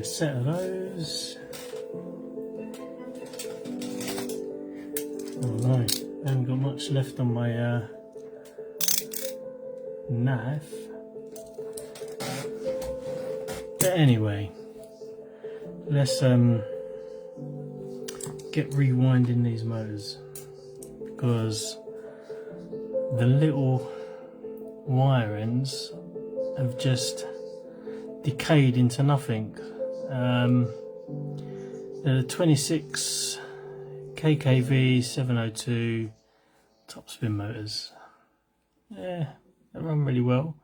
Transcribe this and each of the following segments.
set of those. Oh no, I haven't got much left on my knife. But anyway, let's get rewinding these motors, because the little wire ends have just decayed into nothing. They're the 26 KKV 702 top spin motors. Yeah, they run really well.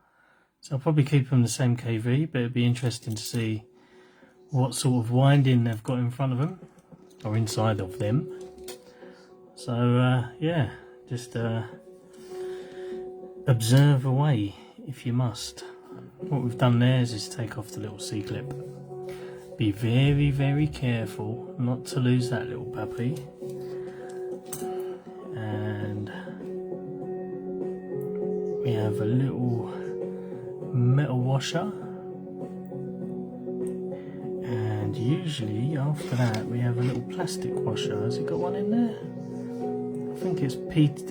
So I'll probably keep them the same KV, but it'd be interesting to see what sort of winding they've got in front of them, or inside of them. So yeah, just observe away if you must. What we've done there is just take off the little C-clip. Be very, very careful not to lose that little puppy. And we have a little metal washer, and usually after that we have a little plastic washer. Has it got one in there? I think it's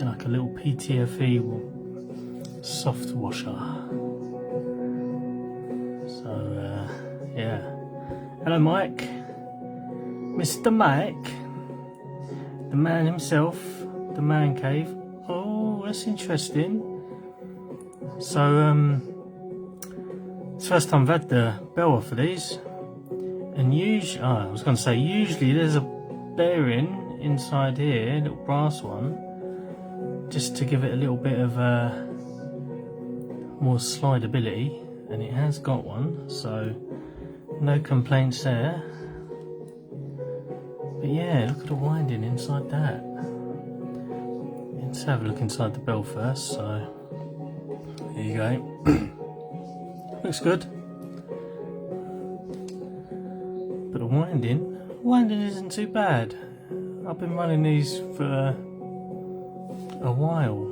like a little PTFE soft washer. So yeah, hello Mike, Mr. Mike, the man himself, the man cave. Oh, that's interesting. So it's the first time I've had the bell for these, and usually, I was going to say, usually there's a bearing inside here, a little brass one, just to give it a little bit of more slidability, and it has got one, so no complaints there. But yeah, look at the winding inside that. Let's have a look inside the bell first. So there you go. Looks good. But the winding isn't too bad. I've been running these for a while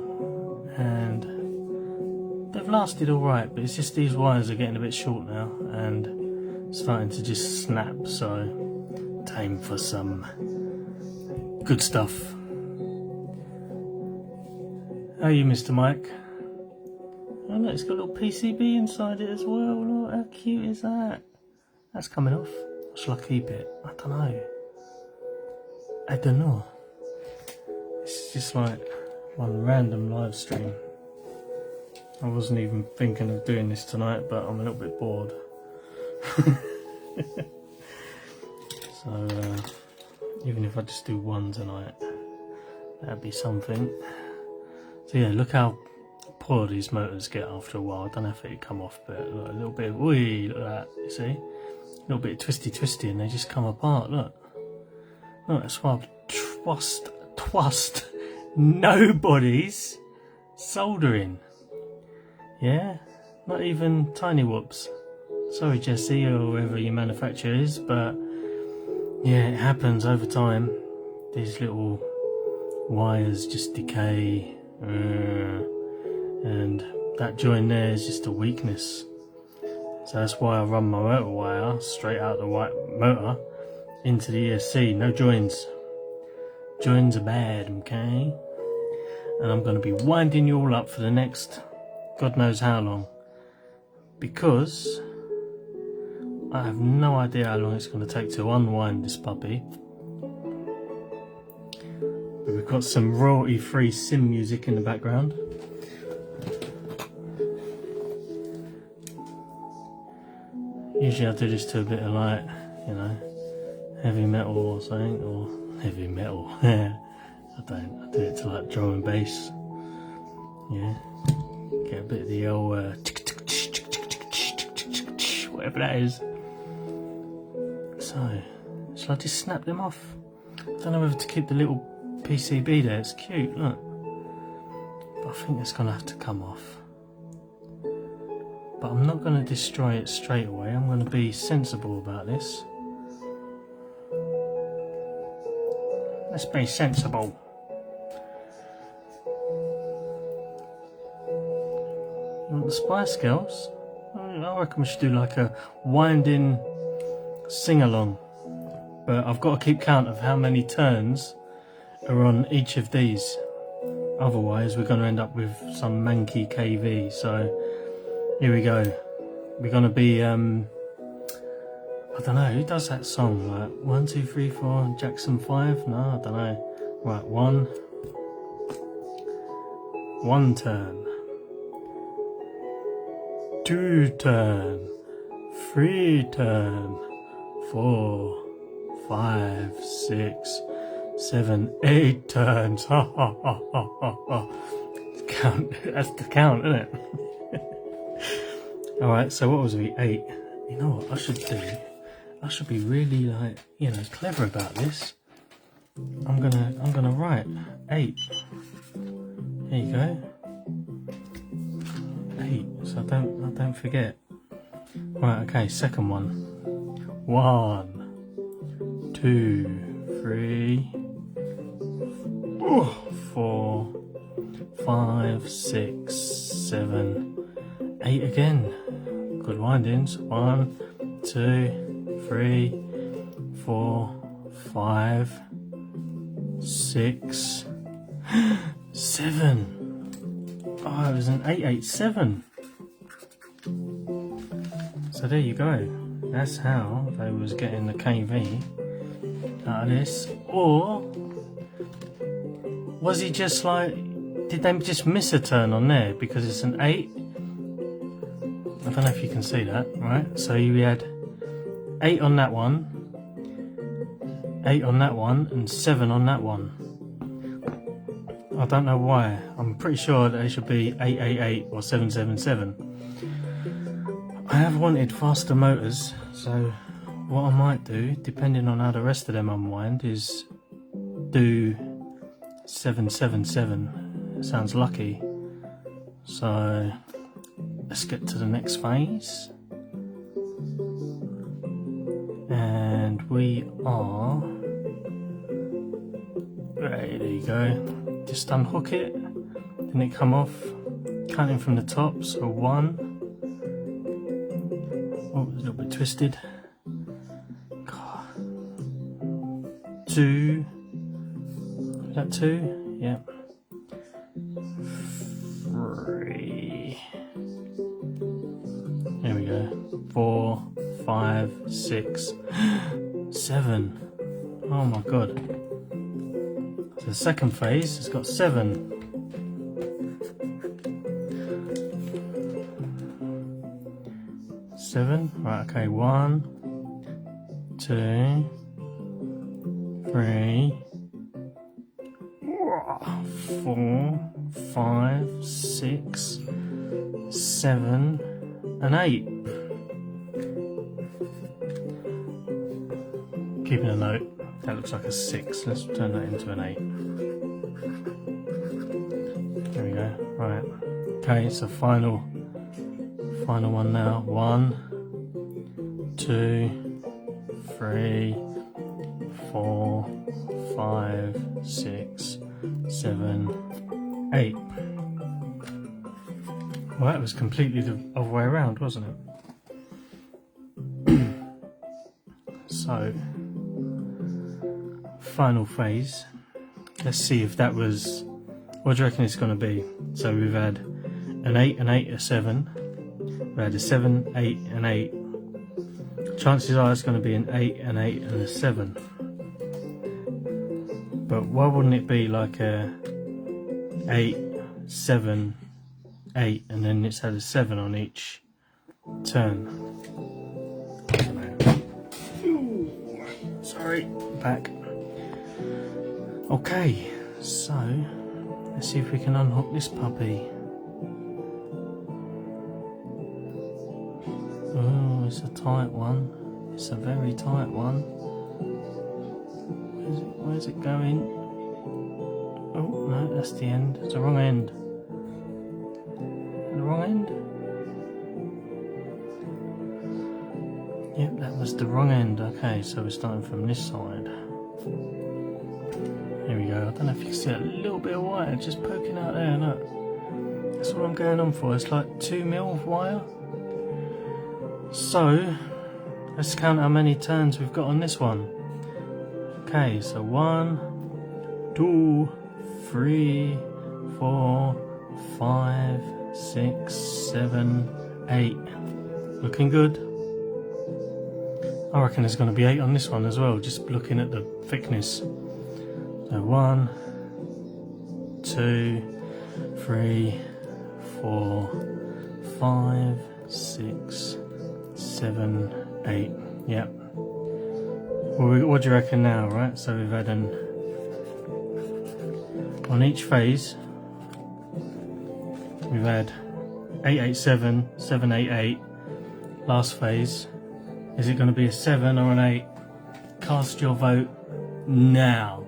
and they've lasted alright, but it's just these wires are getting a bit short now and starting to just snap, so time for some good stuff. How are you, Mr. Mike? Oh look, it's got a little PCB inside it as well. Look, how cute is that? That's coming off. Or shall I keep it? I don't know. I don't know. It's just like one random live stream. I wasn't even thinking of doing this tonight, but I'm a little bit bored. So even if I just do one tonight, that'd be something. So yeah, look how poor these motors get after a while. I don't know if it'd come off, but look, a little bit of, whee, look at that, you see? A little bit twisty and they just come apart, look. Look, that's why I've twust nobody's soldering. Yeah, not even tiny whoops. Sorry Jesse, or whoever your manufacturer is, but yeah, it happens over time. These little wires just decay, and that joint there is just a weakness. So that's why I run my motor wire straight out the motor into the ESC. No joins. Joins are bad, okay? And I'm going to be winding you all up for the next God knows how long, because I have no idea how long it's going to take to unwind this puppy. But we've got some royalty-free sim music in the background. Usually I do this to a bit of like, you know, heavy metal or something, or heavy metal. I don't. I do it to like drum and bass. Yeah. Get a bit of the old whatever that is. So, shall I just snap them off? I don't know whether to keep the little PCB there. It's cute, look. But I think it's going to have to come off. But I'm not going to destroy it straight away. I'm going to be sensible about this. Let's be sensible. You want the Spice Girls? I reckon we should do like a winding sing along, but I've got to keep count of how many turns are on each of these. Otherwise, we're going to end up with some manky KV. So here we go. We're going to be, I don't know, who does that song? Like 1, 2, 3, 4, Jackson 5? No, I don't know. Right, one turn, 2 turn, 3 turn, 4, 5, 6, 7, 8 turns. Ha ha ha ha ha ha. Count. That's the count, isn't it? Alright, so what was we? 8. You know what I should do? I should be really, like, you know, clever about this. I'm gonna write 8. There you go. 8, so I don't forget. Right, okay, second one. 1, 2, 3, 4, 5, 6, 7, 8 again. Good windings. 1, 2, 3, 4, 5, 6, 7. Oh, it was an 887. So there you go. That's how they was getting the KV out of this. Or was he just like, did they just miss a turn on there because it's an 8? I don't know if you can see that, right? So you had 8 on that one, 8 on that one, and 7 on that one. I don't know why. I'm pretty sure they should be 888 or 777. I have wanted faster motors, so what I might do, depending on how the rest of them unwind, is do 777. It sounds lucky. So let's get to the next phase. And we are... Right, there you go. Just unhook it, then it come off, counting from the top, so 1, oh, it's a little bit twisted, 2, is that 2? Yep, 3, there we go, 4, 5, 6, 7, oh my god. So the second phase has got 7. Right, okay, 1, 2, 3, 4, 5, 6, 7, and 8. Keeping a note, that looks like a 6. Let's turn that into an 8. There we go. Right. Okay, so final one now. 1, 2, 3, 4, 5, 6, 7, 8. Well, that was completely the other way around, wasn't it? So, final phase. Let's see if that was... What do you reckon it's going to be? So we've had an 8, an 8, a 7. We had a 7, 8, and 8. Chances are it's going to be an 8, an 8, and a 7. But why wouldn't it be like a 8, 7, 8, and then it's had a 7 on each turn? I don't know. Sorry, back. Okay, so let's see if we can unhook this puppy. Oh, it's a tight one. It's a very tight one. Where's it going? Oh, no, that's the end. It's the wrong end. The wrong end? Yep, that was the wrong end. Okay, so we're starting from this side. Here we go. I don't know if you can see a little bit of wire just poking out there. Look. That's what I'm going on for. It's like 2mm of wire. So, Let's count how many turns we've got on this one. Okay, so 1, 2, 3, 4, 5, 6, 7, 8. Looking good. I reckon there's going to be 8 on this one as well, just looking at the thickness. So 1, 2, 3, 4, 5, 6, 7, 8. Yep. Well, what do you reckon now, right? So we've had on each phase, we've had 887, 788. Last phase. Is it going to be a 7 or an 8? Cast your vote now.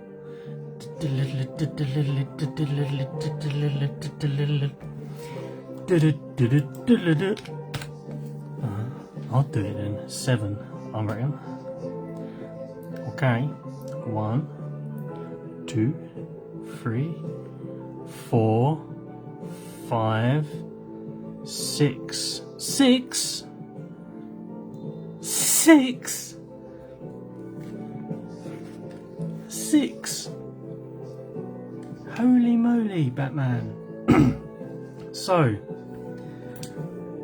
I'll do it then. 7, I reckon. Okay. 1, 2, 3, 4, 5, 6. 6? 6? 6? Holy moly, Batman. So,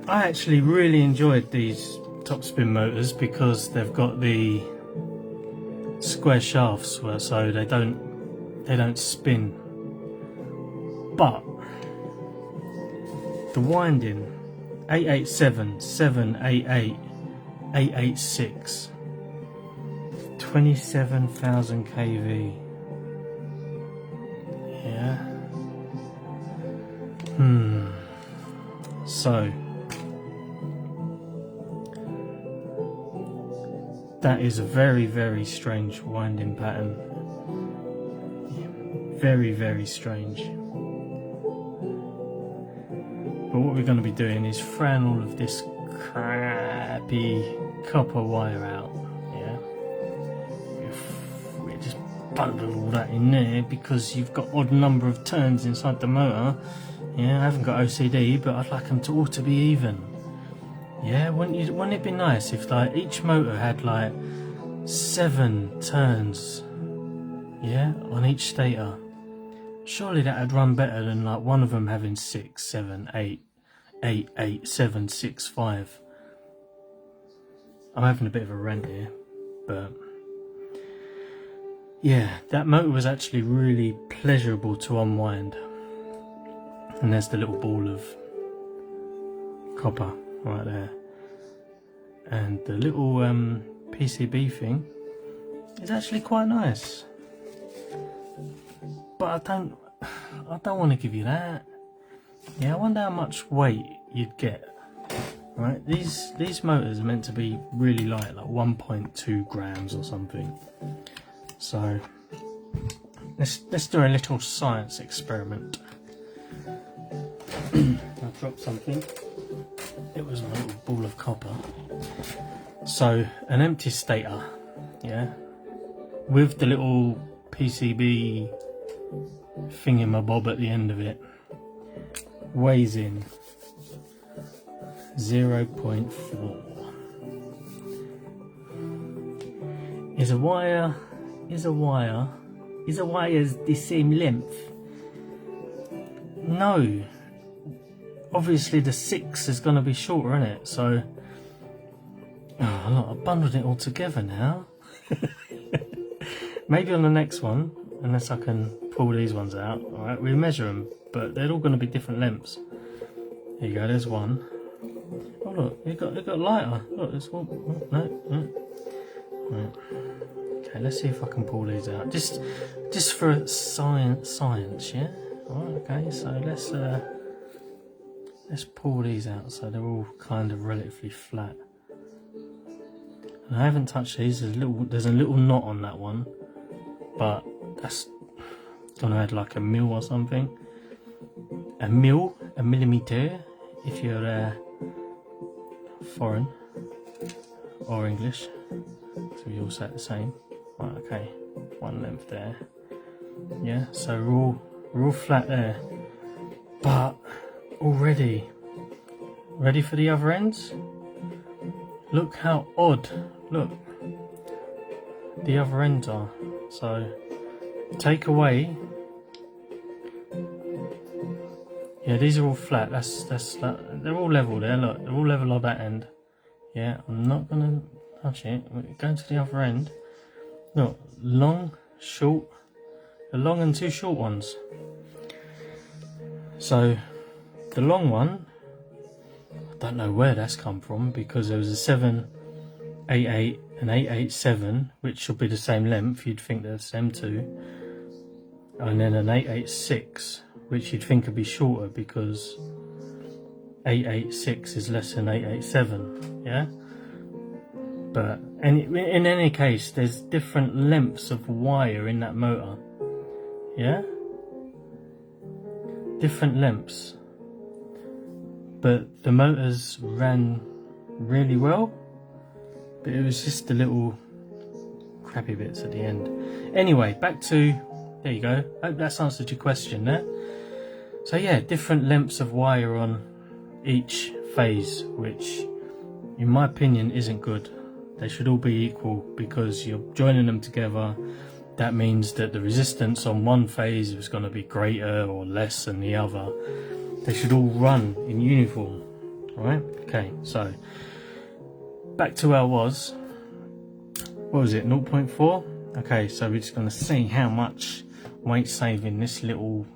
I actually really enjoyed these top spin motors because they've got the square shafts, so they don't spin. But the winding, 887, 788, 886, 27,000 kV. Yeah. So that is a very, very strange winding pattern. Very, very strange. But what we're going to be doing is throwing all of this crappy copper wire out. Yeah. We just bundle all that in there because you've got odd number of turns inside the motor. Yeah, I haven't got OCD, but I'd like them to all to be even. Yeah, wouldn't it be nice if like each motor had like 7 turns, yeah, on each stator? Surely that would run better than like one of them having 6, 7, 8, 8, 8, 7, 6, 5. I'm having a bit of a rant here, but yeah, that motor was actually really pleasurable to unwind. And there's the little ball of copper right there, and the little PCB thing is actually quite nice, but I don't want to give you that. Yeah, I wonder how much weight you'd get. Right, these motors are meant to be really light, like 1.2 grams or something. So let's do a little science experiment. I dropped something. It was a little ball of copper. So an empty stator, yeah, with the little PCB thingamabob at the end of it, weighs in 0.4. Is a wire the same length? No. Obviously the 6 is going to be shorter, isn't it? So, oh look, I've bundled it all together now. Maybe on the next one, unless I can pull these ones out. Alright, we measure them, but they're all going to be different lengths. Here you go, there's one. Oh look, it got lighter. Look, there's one. Oh, no. Right. Okay, let's see if I can pull these out. Just for science, yeah? Alright, okay, so let's pull these out so they're all kind of relatively flat. And I haven't touched these. There's a little knot on that one, but that's gonna add like a mil or something. A millimeter, if you're foreign or English. So we all say the same. Right, okay, one length there. Yeah, so we're all flat there, but already ready for the other ends. Look how odd, look, the other ends are. So take away, yeah, these are all flat, that's they're all level there, look, they're all level on that end. Yeah, I'm not gonna touch it. We're going to the other end. Look, long, short, the long and two short ones. So the long one, I don't know where that's come from, because there was a 788 and 887, which should be the same length, you'd think that's them two, and then an 886, which you'd think would be shorter because 886 is less than 887, yeah? But in any case, there's different lengths of wire in that motor, yeah? Different lengths. But the motors ran really well, but it was just the little crappy bits at the end. Anyway, back to, there you go, hope that's answered your question there. So yeah, different lengths of wire on each phase, which in my opinion isn't good. They should all be equal, because you're joining them together. That means that the resistance on one phase is going to be greater or less than the other. They should all run in uniform, right? Okay, so back to where I was. What was it, 0.4? Okay, so we're just going to see how much weight saving this little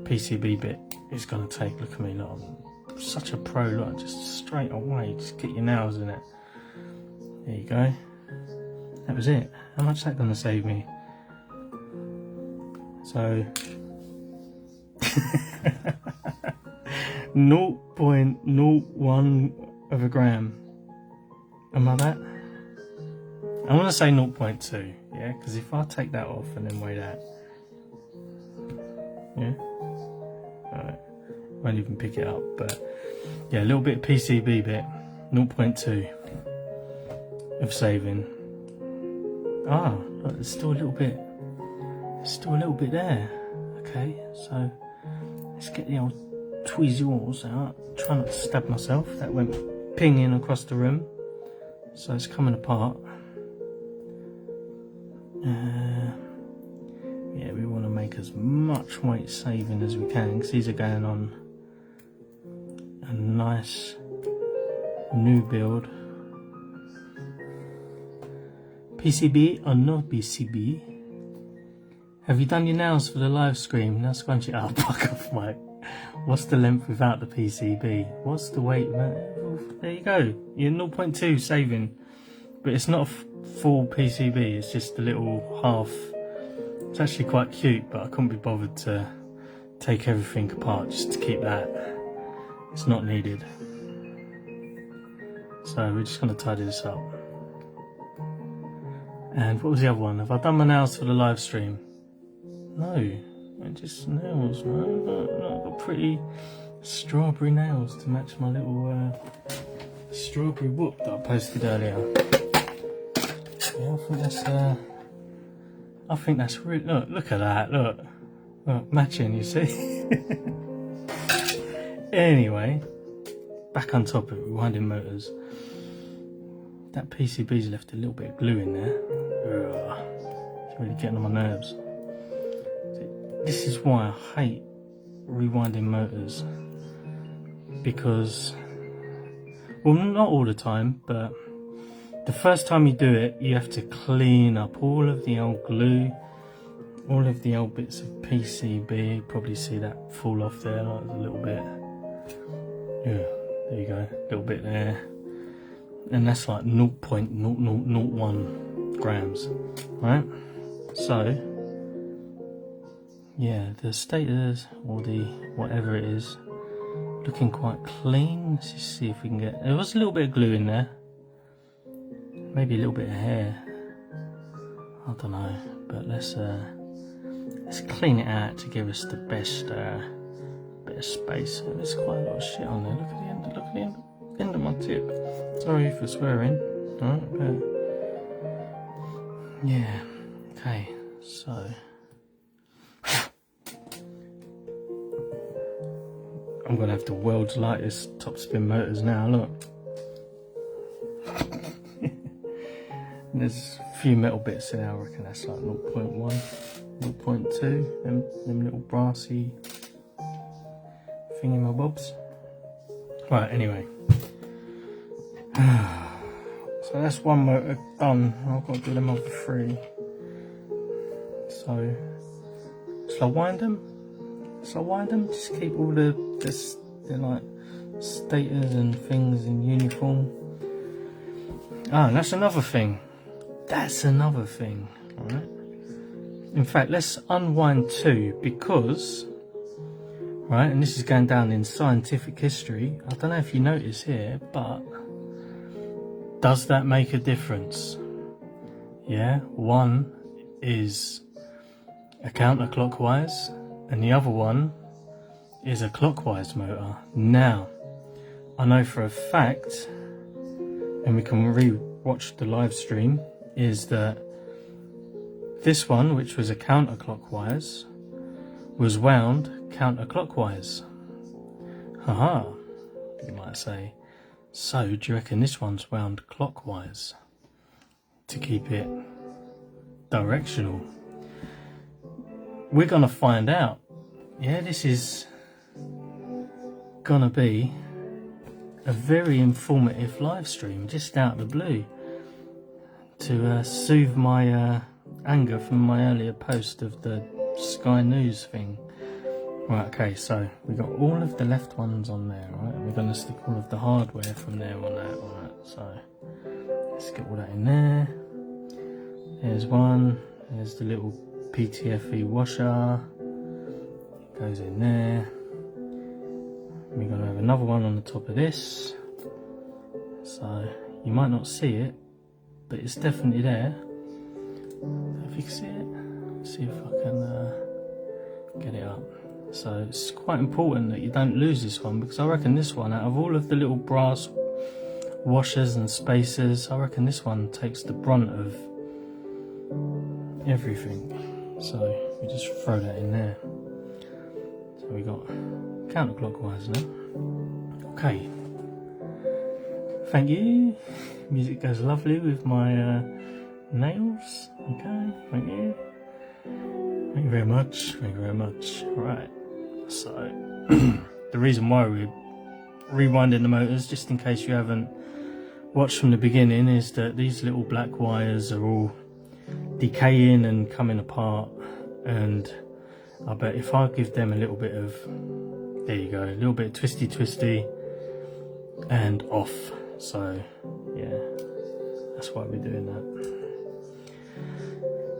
PCB bit is going to take. Look at me, look, I'm such a pro, look, just straight away, just get your nails in it. There you go. That was it. How much is that going to save me? So 0.01 of a gram. Am I that? I want to say 0.2, yeah, because if I take that off and then weigh that, yeah, alright, won't even pick it up, but yeah, a little bit of PCB bit, 0.2 of saving. Ah, look, there's still a little bit, there. Okay, so let's get the old tweezers out. Try not to stab myself. That went pinging across the room, so it's coming apart. Yeah, we want to make as much weight saving as we can, because these are going on a nice new build. PCB or no PCB? Have you done your nails for the live stream? Now scrunch it up. Fuck off, Mike. What's the length without the PCB? What's the weight, man? There you go. You're 0.2 saving, but it's not a full PCB. It's just a little half. It's actually quite cute, but I couldn't be bothered to take everything apart just to keep that. It's not needed. So we're just going to tidy this up. And what was the other one? Have I done my nails for the live stream? No, just nails, man. I've got pretty strawberry nails to match my little strawberry whoop that I posted earlier. Yeah, I think that's really, look at that, look, matching, you see. Anyway, back on top of it, rewinding motors. That PCB's left a little bit of glue in there. Ugh, it's really getting on my nerves. This is why I hate rewinding motors, because, well, not all the time, but the first time you do it, you have to clean up all of the old glue, all of the old bits of PCB. You probably see that fall off there, like a little bit. Yeah, there you go, a little bit there. And that's like 0.0001 grams, right? So, yeah, the status, or the whatever it is, looking quite clean. Let's just see if we can get, there was a little bit of glue in there. Maybe a little bit of hair. I don't know, but let's clean it out to give us the best bit of space. There's quite a lot of shit on there. Look at the end of my tip. Sorry for swearing. Alright, but yeah, okay, so I'm gonna have the world's lightest top spin motors now, look. there's a few metal bits there. I reckon that's like 0.1, 0.2, them little brassy thingamabobs. Right, anyway. So that's one motor done. I've got to do them other 3. So, shall I wind them? Shall I wind them? Just keep all the like stators and things in uniform. Ah, and that's another thing. That's another thing. Alright. In fact, let's unwind 2 because, right, and this is going down in scientific history. I don't know if you notice here, but does that make a difference? Yeah, one is a counterclockwise and the other one is a clockwise motor. Now, I know for a fact, and we can re-watch the live stream, is that this one, which was a counterclockwise, was wound counterclockwise. Haha, you might say. So, do you reckon this one's wound clockwise to keep it directional? We're gonna find out. Yeah, this is gonna be a very informative live stream just out of the blue to soothe my anger from my earlier post of the Sky News thing. Right, okay, so we got all of the left ones on there, right? And we're going to stick all of the hardware from there on that, right? So let's get all that in there. There's one. There's the little PTFE washer. It goes in there. We're going to have another one on the top of this. So you might not see it, but it's definitely there. If you can see it, let's see if I can get it up. So it's quite important that you don't lose this one, because I reckon this one, out of all of the little brass washers and spacers, I reckon this one takes the brunt of everything. So we just throw that in there. So we got counterclockwise now. Okay. Thank you. Music goes lovely with my nails. Okay, thank you. Thank you very much. Thank you very much. Right. So the reason why we're rewinding the motors, just in case you haven't watched from the beginning, is that these little black wires are all decaying and coming apart, and I bet if I give them a little bit of, there you go, a little bit of twisty and off. So yeah, that's why we're doing that.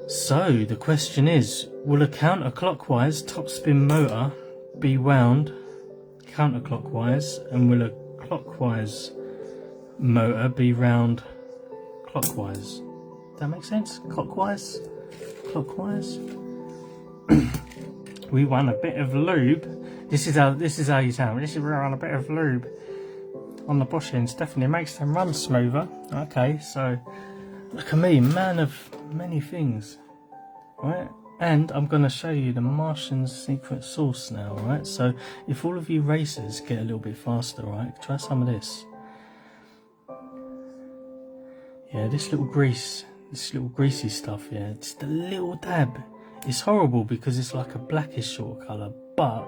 So the question is, will a counterclockwise topspin motor be wound counterclockwise, and will a clockwise motor be wound clockwise? Does that make sense? Clockwise? Clockwise? We want a bit of lube. This is how you sound. This is where I want a bit of lube on the bushings. Definitely makes them run smoother. Okay, so look at me, man of many things, right? And I'm going to show you the Martian secret sauce now, right? So if all of you racers get a little bit faster, right, try some of this. Yeah, this little greasy stuff, yeah, just a little dab. It's horrible because it's like a blackish sort of colour, but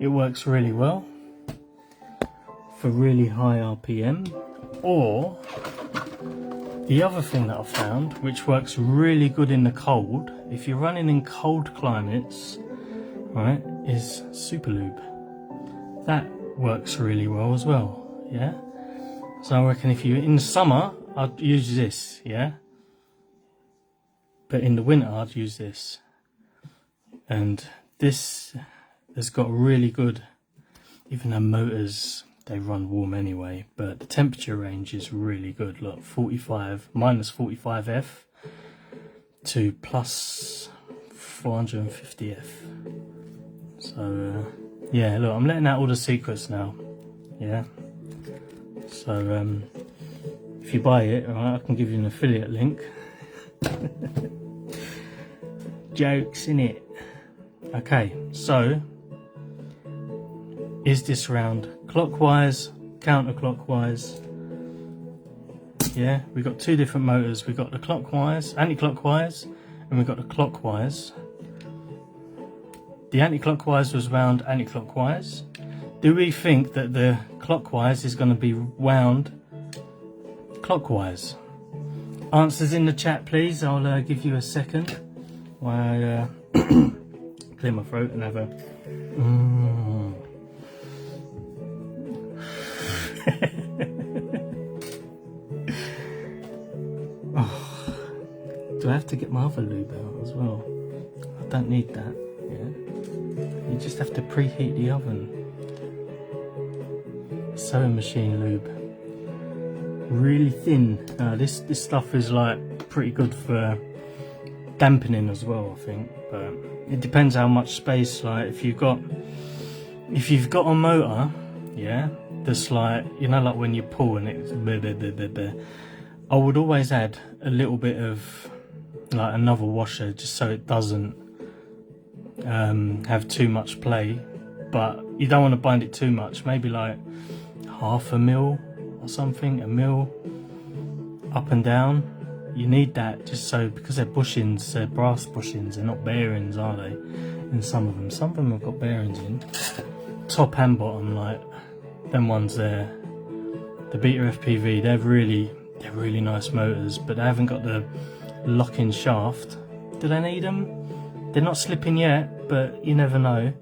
it works really well for really high RPM. Or the other thing that I found, which works really good in the cold, if you're running in cold climates, right, is Super Lube. That works really well as well, yeah? So I reckon if you're in the summer, I'd use this, yeah? But in the winter, I'd use this. And this has got really good, even though motors, they run warm anyway, but the temperature range is really good. Look, minus 45F to plus 450F. So yeah, look, I'm letting out all the secrets now. Yeah. So if you buy it, alright, I can give you an affiliate link. Jokes, innit? Okay, so is this round clockwise, counterclockwise? Yeah, we've got two different motors. We've got the clockwise, anti-clockwise, and we've got the clockwise. The anti-clockwise was wound anti-clockwise. Do we think that the clockwise is going to be wound clockwise? Answers in the chat, please. I'll give you a second while I clear my throat and have a... Oh, do I have to get my other lube out as well? I don't need that. Yeah, you just have to preheat the oven. Sewing machine lube, really thin. This stuff is like pretty good for dampening as well, I think. But it depends how much space. Like if you've got a motor, yeah, that's like, you know, like when you pull and it's blah, blah, blah, blah, blah. I would always add a little bit of like another washer just so it doesn't have too much play, but you don't want to bind it too much. Maybe like half a mil or something, a mil up and down. You need that just so, because they're bushings, they're brass bushings, they're not bearings, are they? In some of them have got bearings in, top and bottom, like them ones there. The Beta FPV, they're really nice motors, but they haven't got the lock-in shaft. Do they need them? They're not slipping yet, but you never know.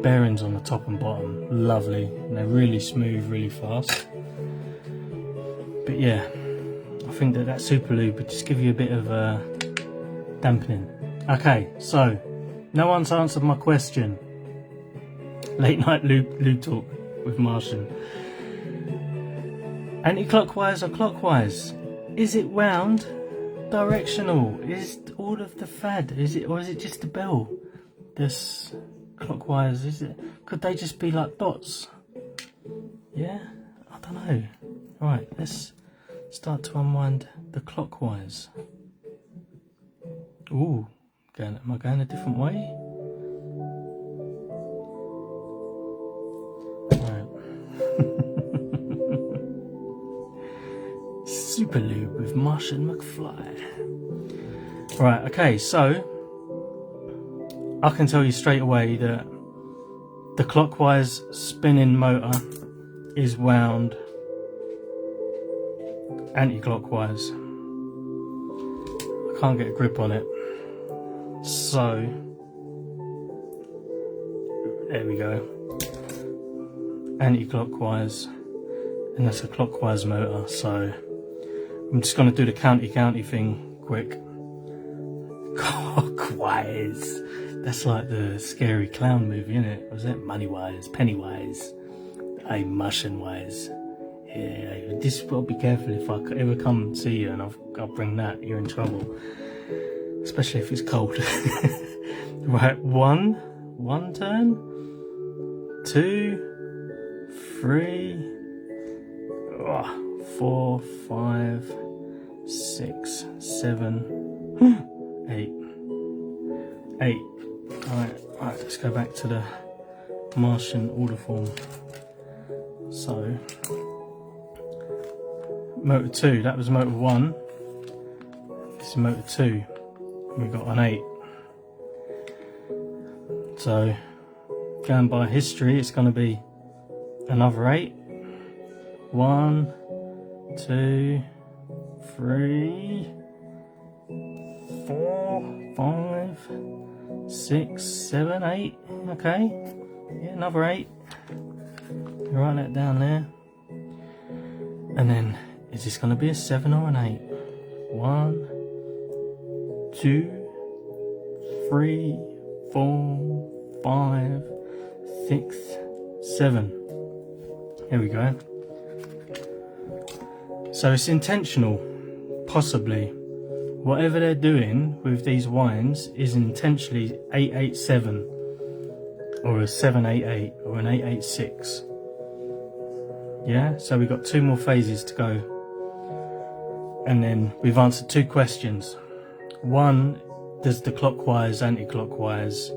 Bearings on the top and bottom, lovely, and they're really smooth, really fast. But yeah, I think that super lube would just give you a bit of dampening. Okay, so no one's answered my question. Late night lube talk with Martian. Anti-clockwise or clockwise? Is it wound directional? Is all of the fad? Is it, or is it just the bell? This clockwise, is it? Could they just be like dots? Yeah, I don't know. Right, let's start to unwind the clockwise. Ooh, am I going a different way? Super lube with Martian McFly. Right, okay, so I can tell you straight away that the clockwise spinning motor is wound anti-clockwise. I can't get a grip on it, so there we go. Anti-clockwise, and that's a clockwise motor, so I'm just going to do the county thing quick. Clockwise. That's like the scary clown movie, isn't it? Was it Moneywise, Pennywise, Martian-wise? Yeah, just got to be careful. If I ever come and see you and I'll bring that, you're in trouble. Especially if it's cold. Right, one turn, 2, 3, 4, 5, 6, 7, 8. Right, let's go back to the Martian order form. So, motor 2, that was motor 1. This is motor 2. We got an 8. So, going by history, it's going to be another 8. 1, 2, 3, 4, 5, 6, 7, 8. Okay, yeah, another 8. Write that down there. And then, is this going to be a 7 or an 8? 1, 2, 3, 4, 5, 6, 7. Here we go. So it's intentional, possibly. Whatever they're doing with these winds is intentionally 887 or a 788 or an 886. Yeah, so we've got 2 more phases to go. And then we've answered 2 questions. 1, does the clockwise, anti-clockwise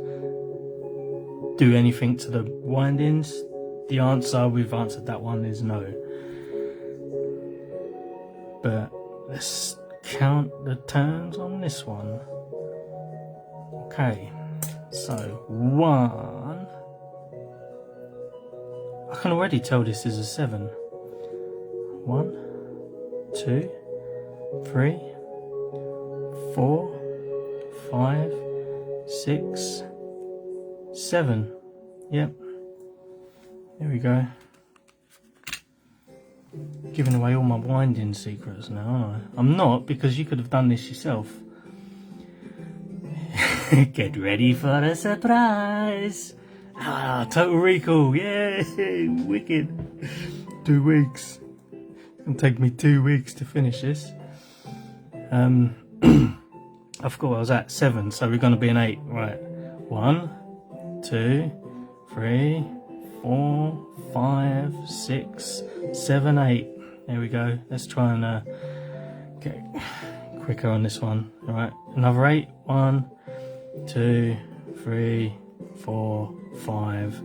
do anything to the windings? The answer, we've answered that one, is no. But let's count the turns on this one. Okay, so 1. I can already tell this is a 7. 1, 2, 3, 4, 5, 6, 7. Yep. There we go. Giving away all my winding secrets now, aren't I? I'm not, because you could have done this yourself. Get ready for the surprise. Ah, total recall. Yay, wicked. 2 weeks. It'll take me 2 weeks to finish this. I forgot I was at 7, so we're going to be an 8. Right. 1, 2, 3, 4, 5, 6, 7, 8. There we go. Let's try and get quicker on this one. Alright, another 8. 1, 2, 3, 4, 5,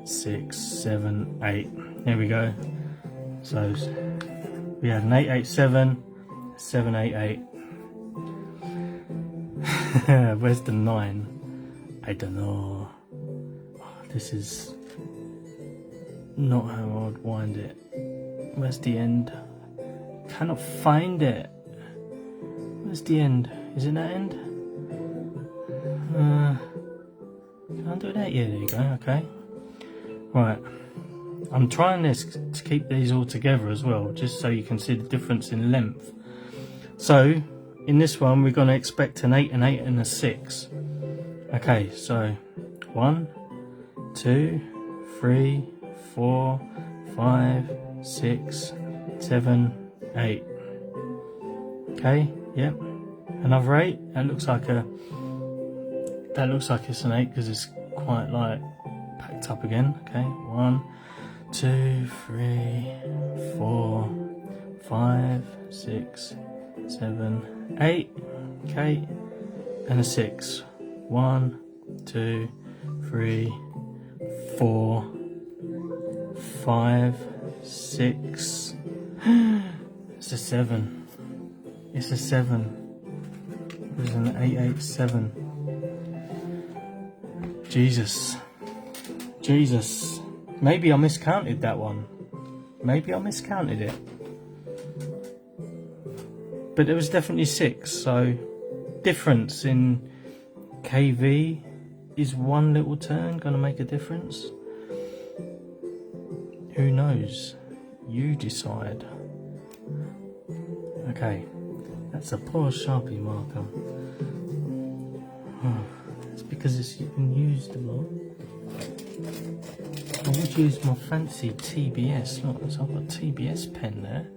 6, 7, 8. There we go. So we had an 8, 8, 7, 7, 8, 8. Where's the 9? I don't know. This is not how I'd wind it. Where's the end? Cannot find it. Where's the end? Is it that end? Can't do that. Yeah, there you go. Okay. Right. I'm trying this to keep these all together as well, just so you can see the difference in length. So in this one, we're going to expect an 8, an 8, and a 6. Okay, so 1, 2, 3, 4, 5, 6, 7, 8. Okay, yep. Another 8. That looks like it's an 8 because it's quite like packed up again. Okay, 1, 2, 3, 4, 5, 6, 7, 8. Okay, and a 6. 1, 2, 3, 4, 5, 6. It's a 7. It's a 7. It was an 8, 8, 7. Jesus. Jesus. Maybe I miscounted that one. Maybe I miscounted it. But there was definitely 6, so difference in KV is one little turn going to make a difference? Who knows? You decide. Okay, that's a poor Sharpie marker. It's because it's been used a lot. I would use my fancy TBS. Look, so I've got a TBS pen there.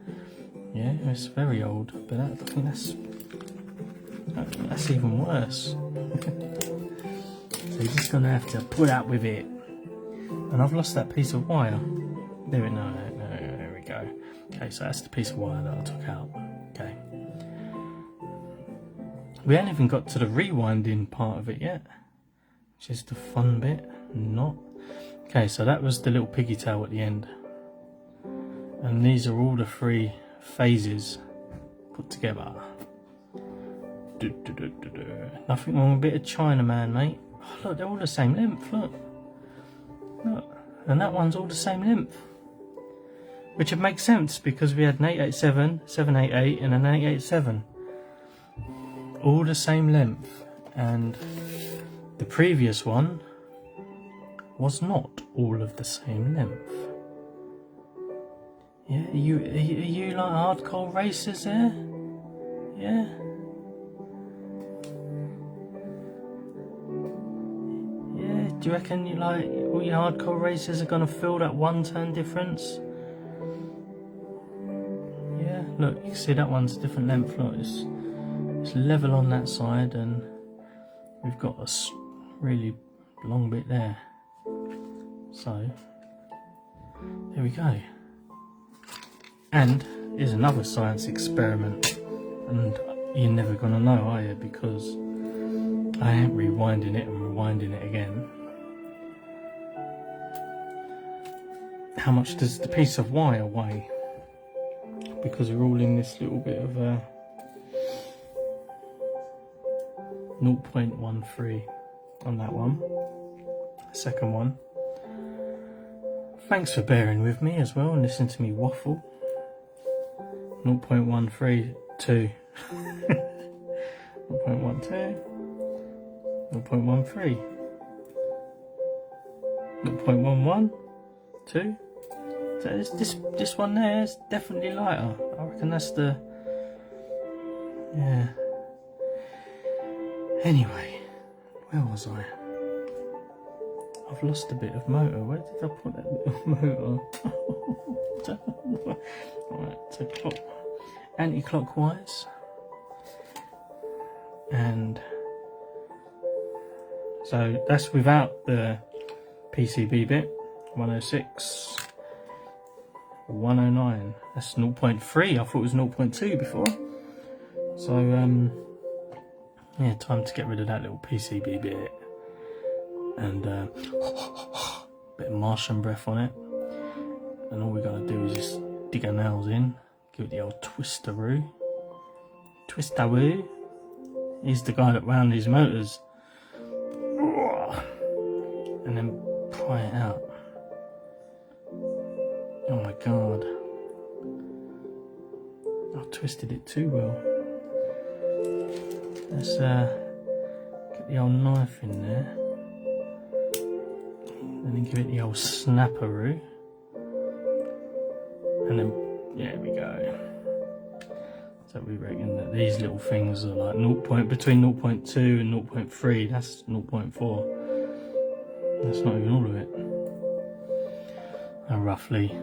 Yeah, it's very old, but I think that's even worse. So you're just gonna have to put up with it. And I've lost that piece of wire. There we go. Okay, so that's the piece of wire that I took out. Okay. We haven't even got to the rewinding part of it yet, which is the fun bit. Not. Okay, so that was the little piggy tail at the end. And these are all the 3 phases put together. Nothing wrong with a bit of Chinaman, mate. Oh, look, they're all the same length, look. Look. And that one's all the same length. Which would make sense because we had an 887, 788 and an 887. All the same length. And the previous one was not all of the same length. Yeah, are you like hardcore racers there? Yeah? Yeah, do you reckon you like all your hardcore racers are gonna feel that 1 turn difference? Yeah, look, you can see that one's a different length. Look, it's level on that side, and we've got a really long bit there. So there we go. And here's another science experiment, and you're never gonna know, are you? Because I ain't rewinding it and rewinding it again. How much does the piece of wire weigh? because we're all in this little bit of 0.13 on that one. Second one. Thanks for bearing with me as well and listening to me waffle. 0.132. 0.12. 0.13. 0.11. 2. So this one there is definitely lighter. I reckon that's the... yeah. Anyway, where was I? I've lost a bit of motor. Where did I put that bit of motor? Right, so anti-clockwise. And so that's without the PCB bit. 106. 109. That's 0.3. I thought it was 0.2 before. So yeah, time to get rid of that little PCB bit. And bit of Martian breath on it. And all we gotta do is just dig our nails in, give it the old twisteroo. Twisteroo. He's the guy that wound these motors. And then pry it out. Oh my god. I've twisted it too well. Let's get the old knife in there. And then give it the old snapperoo. And then, yeah, there we go. So we reckon that these little things are like between 0.2 and 0.3. That's 0.4. That's not even all of it. And roughly,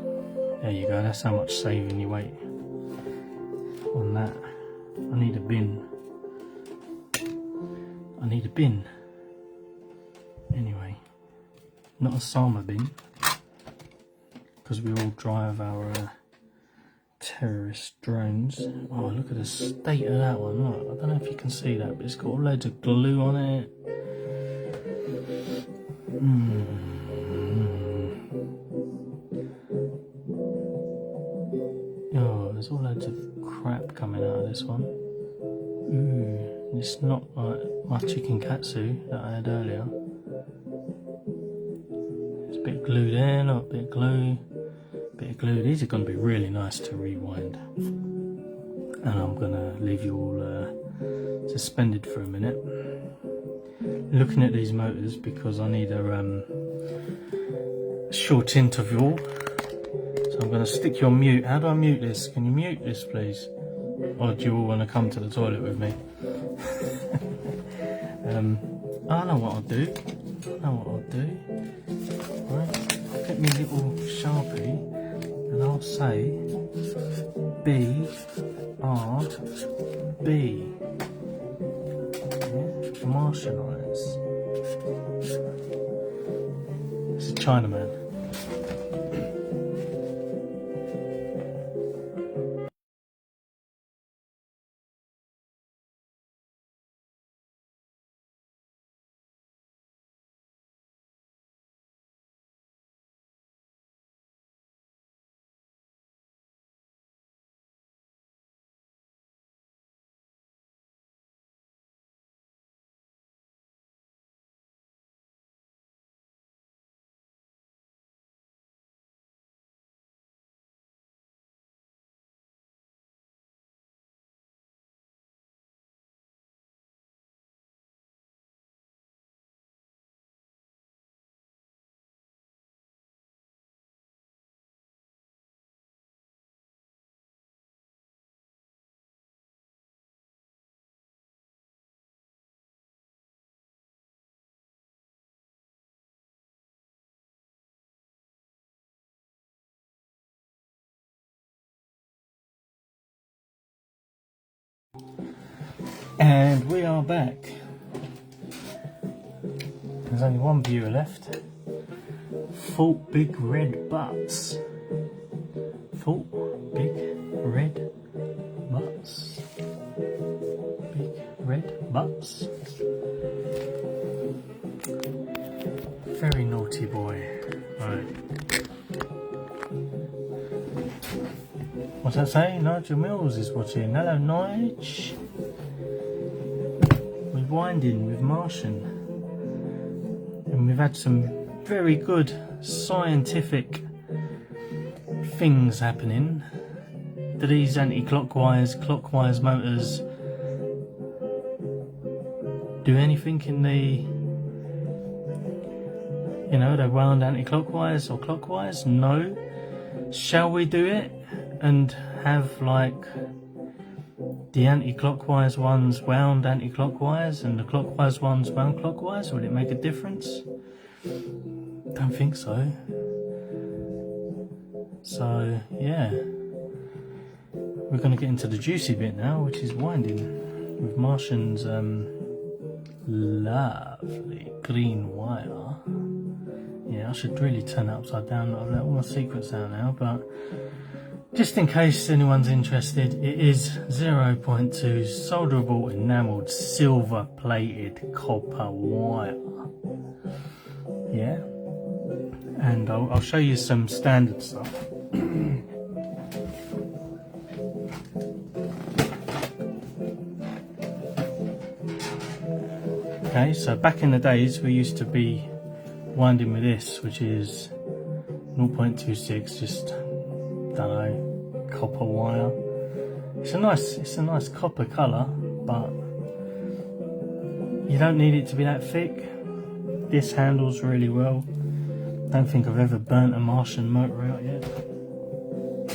there you go. That's how much saving you weight on that. I need a bin. I need a bin. Anyway, not a Sama bin, because we all drive our terrorist drones. Oh, look at the state of that one. Look, I don't know if you can see that, but it's got loads of glue on it. Oh, there's all loads of crap coming out of this one. It's not like my chicken katsu that I had earlier. There's a bit of glue there, not a bit of glue. Bit of glue. These are going to be really nice to rewind. And I'm going to leave you all suspended for a minute. Looking at these motors because I need a short interval. So I'm going to stick you on mute. How do I mute this? Can you mute this, please? Or do you all want to come to the toilet with me? I know what I'll do. Right, I'll get me little Sharpie and I'll say BRB. Yeah, Martian eyes. It's a Chinaman. And we are back. There's only one viewer left. Fault big red butts. Fault big red butts. Big red butts. Very naughty boy. Right. What's that say? Nigel Mills is watching. Hello, Nige. We're winding with Martian. And we've had some very good scientific things happening. Do these anti-clockwise, clockwise motors do anything in the, you know, they're wound anti-clockwise or clockwise? No. Shall we do it and have like the anti-clockwise ones wound anti-clockwise and the clockwise ones wound clockwise? Will it make a difference? Don't think so. So yeah, we're going to get into the juicy bit now, which is winding with Martian's lovely green wire. Yeah, I should really turn it upside down. I've let all my secrets out now, but just in case anyone's interested, it is 0.2 solderable enamelled silver plated copper wire. Yeah, and I'll show you some standard stuff. Okay, so back in the days we used to be winding with this, which is 0.26, just don't know, copper wire. It's a nice copper colour, but you don't need it to be that thick. This handles really well. Don't think I've ever burnt a Martian motor out yet.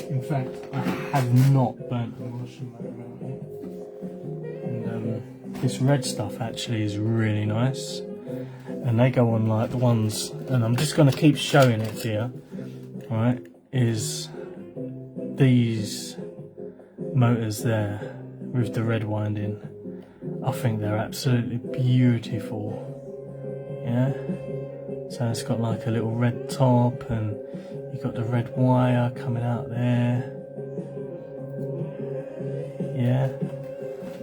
In fact, I have not burnt a Martian motor out yet. And this red stuff actually is really nice. And they go on like the ones, and I'm just going to keep showing it here, right, is these motors there with the red winding. I think they're absolutely beautiful. Yeah, so it's got like a little red top and you've got the red wire coming out there. Yeah,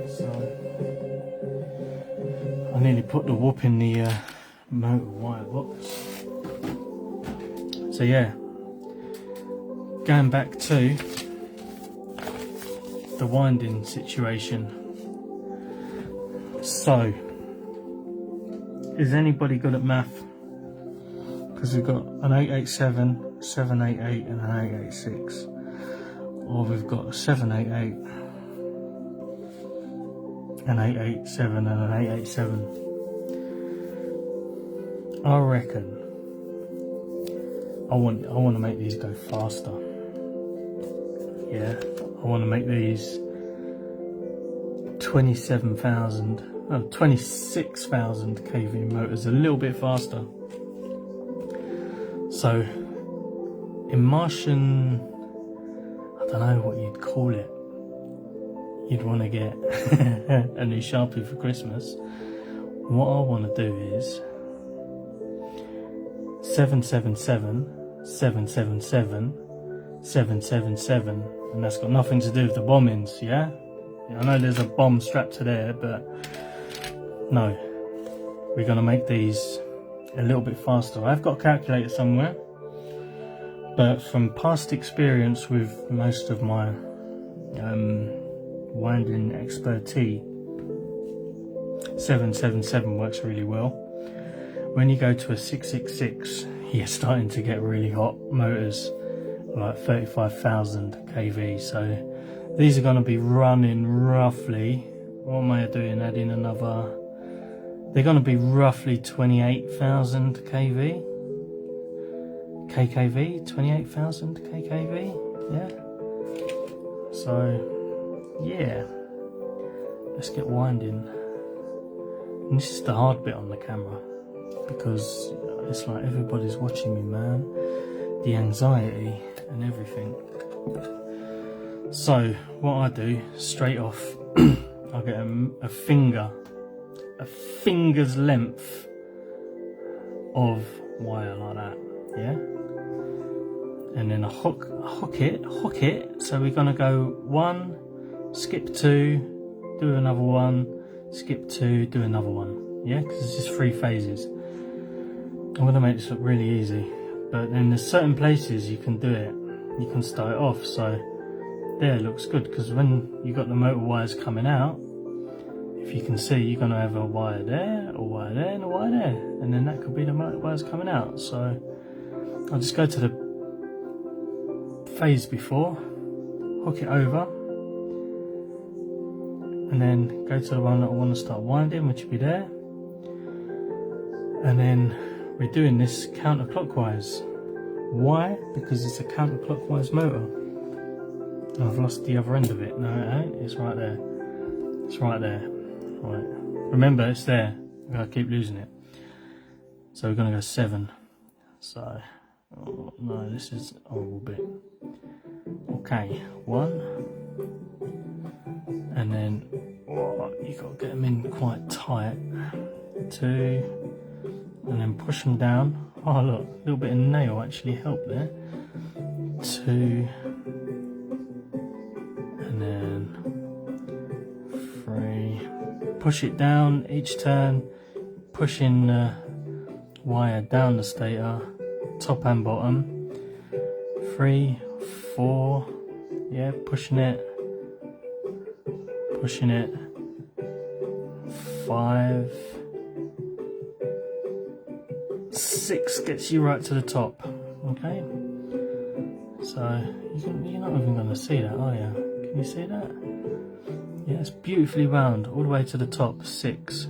so I nearly put the whoop in the motor wire box. So yeah, going back to the winding situation. So, is anybody good at math? Because we've got an 887, 788 and an 886. Or we've got a 788, an 887 and an 887. I reckon I want to make these go faster. Yeah, I want to make these 26,000 kV motors a little bit faster. So in Martian, I don't know what you'd call it. You'd want to get a new Sharpie for Christmas. What I want to do is 777, 777, 777, and that's got nothing to do with the bombings, yeah? I know there's a bomb strapped to there, but no, we're going to make these a little bit faster. I've got a calculator somewhere, but from past experience with most of my winding expertise, 777 works really well. When you go to a 666, you're starting to get really hot motors, like 35,000 kV. So these are going to be running roughly, what am I doing, adding another, they're going to be roughly 28,000 kV, 28,000 kkV, yeah. So yeah, let's get winding. And this is the hard bit on the camera, because it's like everybody's watching me, man, the anxiety and everything. So what I do straight off, I'll get a finger's length of wire like that, yeah, and then I hook it. So we're gonna go 1, skip 2, do another 1, skip 2, do another 1, yeah, because it's just 3 phases. I'm gonna make this look really easy, but then there's certain places you can do it. You can start it off, so there looks good, because when you got the motor wires coming out, if you can see, you're going to have a wire there, a wire there, and a wire there, and then that could be the motor wires coming out. So I'll just go to the phase before, hook it over, and then go to the one that I want to start winding, which will be there. And then we're doing this counterclockwise. Why? Because it's a counterclockwise motor. I've lost the other end of it. No, it ain't. It's right there. It's right there. Right. Remember, it's there. I'm going to keep losing it. So we're going to go 7. So, oh, no, this is a horrible bit. Okay, 1. And then, oh, you've got to get them in quite tight. 2. And then push them down. Oh, look, a little bit of nail actually helped there. 2. And then 3. Push it down each turn, pushing the wire down the stator, top and bottom. 3, 4, yeah, pushing it, 5, 6 gets you right to the top. Okay, so you're not even going to see that, are you? Can you see that? Yeah, it's beautifully round all the way to the top. 6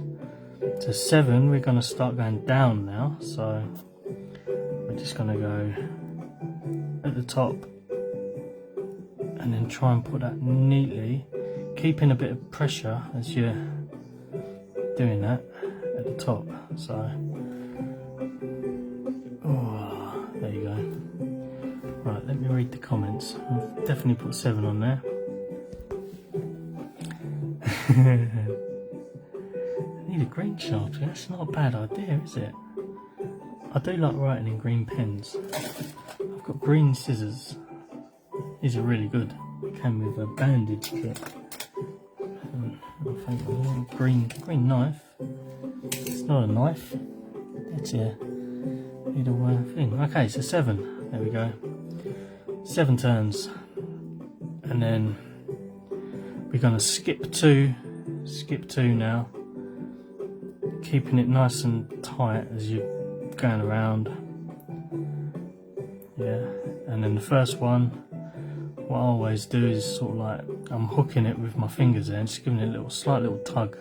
to 7, we're going to start going down now, so we're just going to go at the top and then try and put that neatly, keeping a bit of pressure as you're doing that at the top. So, oh, there you go. Right, let me read the comments. I've definitely put 7 on there. I need a green sharpie. That's not a bad idea, is it? I do like writing in green pens. I've got green scissors. These are really good. They came with a bandage kit. And I think a green knife. It's not a knife. It's a little thing. Okay, so 7. There we go. 7 turns, and then we're going to skip 2 now, keeping it nice and tight as you're going around. Yeah, and then the first one, what I always do is sort of like, I'm hooking it with my fingers there and just giving it a slight little tug.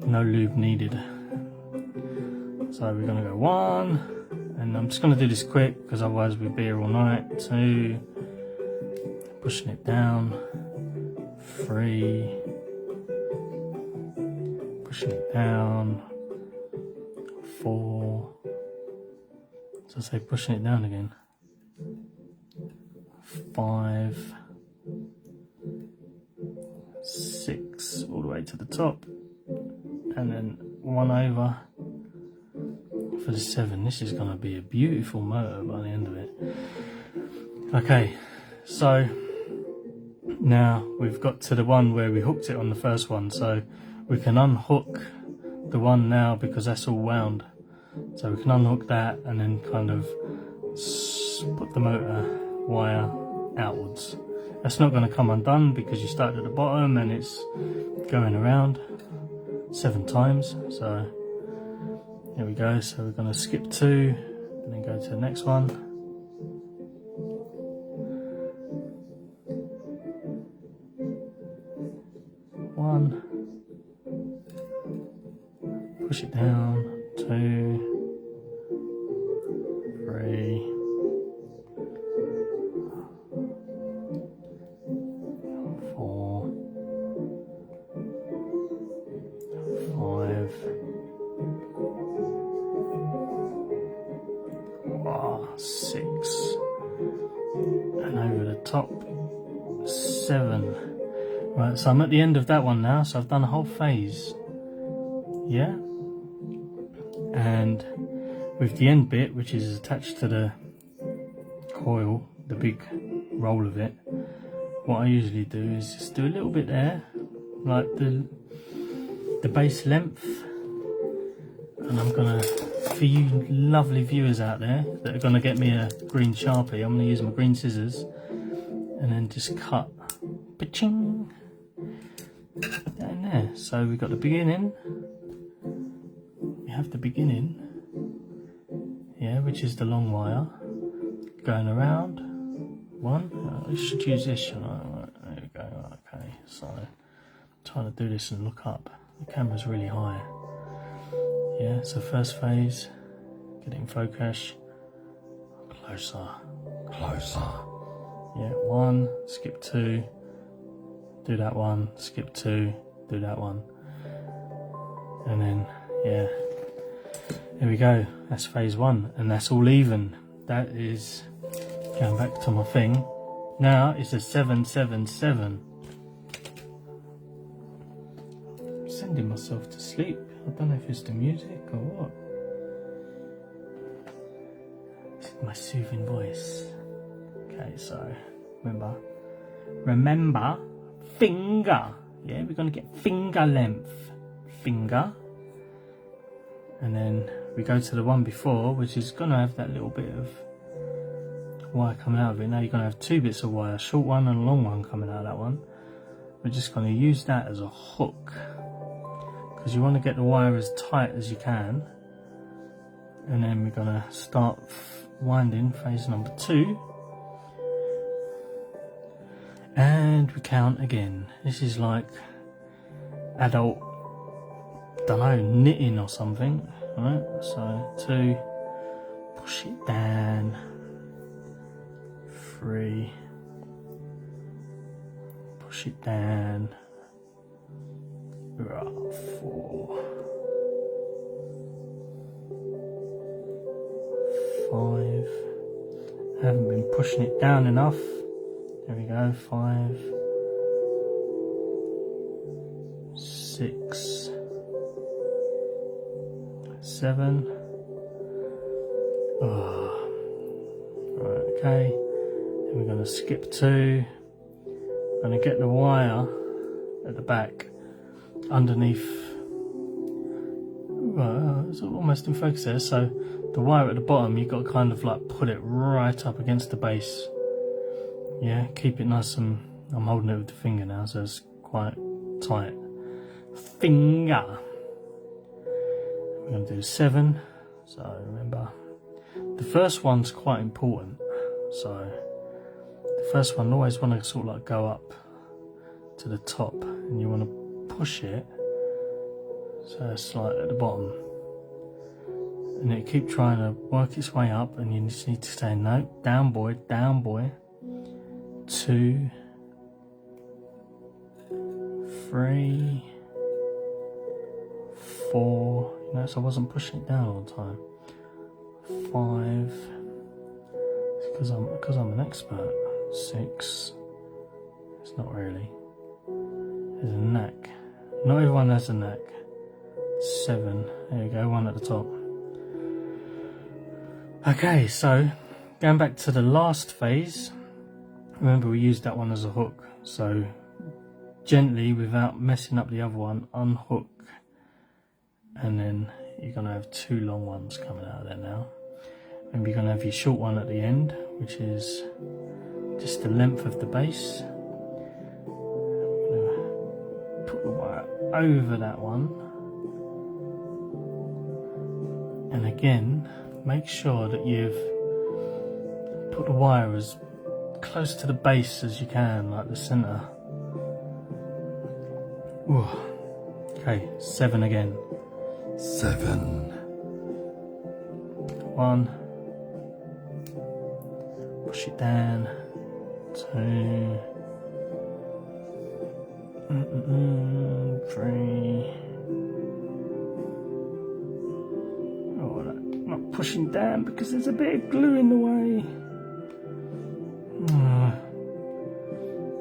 No lube needed. So we're going to go 1, and I'm just going to do this quick because otherwise we'll be here all night. 2, pushing it down. 3, pushing it down. 4, so I say pushing it down again. 5, 6, all the way to the top, and then 1 over for the 7. This is going to be a beautiful motor by the end of it. Okay, so now we've got to the one where we hooked it on the first one, so we can unhook the one now because that's all wound. So we can unhook that and then kind of put the motor wire outwards. That's not going to come undone because you start at the bottom and it's going around 7 times. So there we go. So we're going to skip 2 and then go to the next one. Push it down. 2, 3, 4, 5, 6, and over the top 7. Right, so I'm at the end of that one now, so I've done a whole phase. Yeah, and with the end bit, which is attached to the coil, the big roll of it, what I usually do is just do a little bit there, like the base length, and I'm gonna, for you lovely viewers out there that are gonna get me a green Sharpie, I'm gonna use my green scissors and then just cut, pa-ching, put that in there. So we've got the beginning, we have the beginning, yeah, which is the long wire, going around, one, I should use this, shouldn't I? Right, there we go, okay, so I'm trying to do this and look up, the camera's really high, yeah, so first phase, get it in focus, closer, yeah, one, skip two, do that one, skip two, do that one, and then, yeah, there we go, that's phase one, and that's all even. That is, going back to my thing, now it's a 777. I'm sending myself to sleep. I don't know if it's the music or what. This is my soothing voice. Okay, so remember, finger. Yeah, we're gonna get finger length. Finger. And then we go to the one before, which is gonna have that little bit of wire coming out of it. Now you're gonna have two bits of wire, a short one and a long one coming out of that one. We're just gonna use that as a hook, because you want to get the wire as tight as you can. And then we're gonna start winding phase number 2. And we count again. This is like adult, don't know, knitting or something, right? So 2, push it down, 3, push it down, 4, 5, I haven't been pushing it down enough. There we go, 5, 6, 7. Oh. Right, okay. Then we're going to skip 2. We're going to get the wire at the back underneath. Well, it's almost in focus there. So the wire at the bottom, you've got to kind of like put it right up against the base. Yeah, keep it nice and, I'm holding it with the finger now, so it's quite tight. Finger. We're going to do 7. So remember, the first one's quite important. So the first one, always want to sort of like go up to the top, and you want to push it so it's like at the bottom, and it keep trying to work its way up, and you just need to say no, down boy, 2, 3, 4. You know, so I wasn't pushing it down all the time. 5. It's because I'm an expert. 6. It's not really. There's a knack. Not everyone has a knack. 7. There you go. 1 at the top. Okay, so going back to the last phase. Remember, we used that one as a hook. So gently, without messing up the other one, unhook, and then you're going to have 2 long ones coming out of there now. And you're going to have your short one at the end, which is just the length of the base. I'm going to put the wire over that one, and again make sure that you've put the wire as close to the base as you can, like the center. Ooh. Okay, 7 again. 7. 1. Push it down. 2. 3. Oh, I'm not pushing down because there's a bit of glue in the way.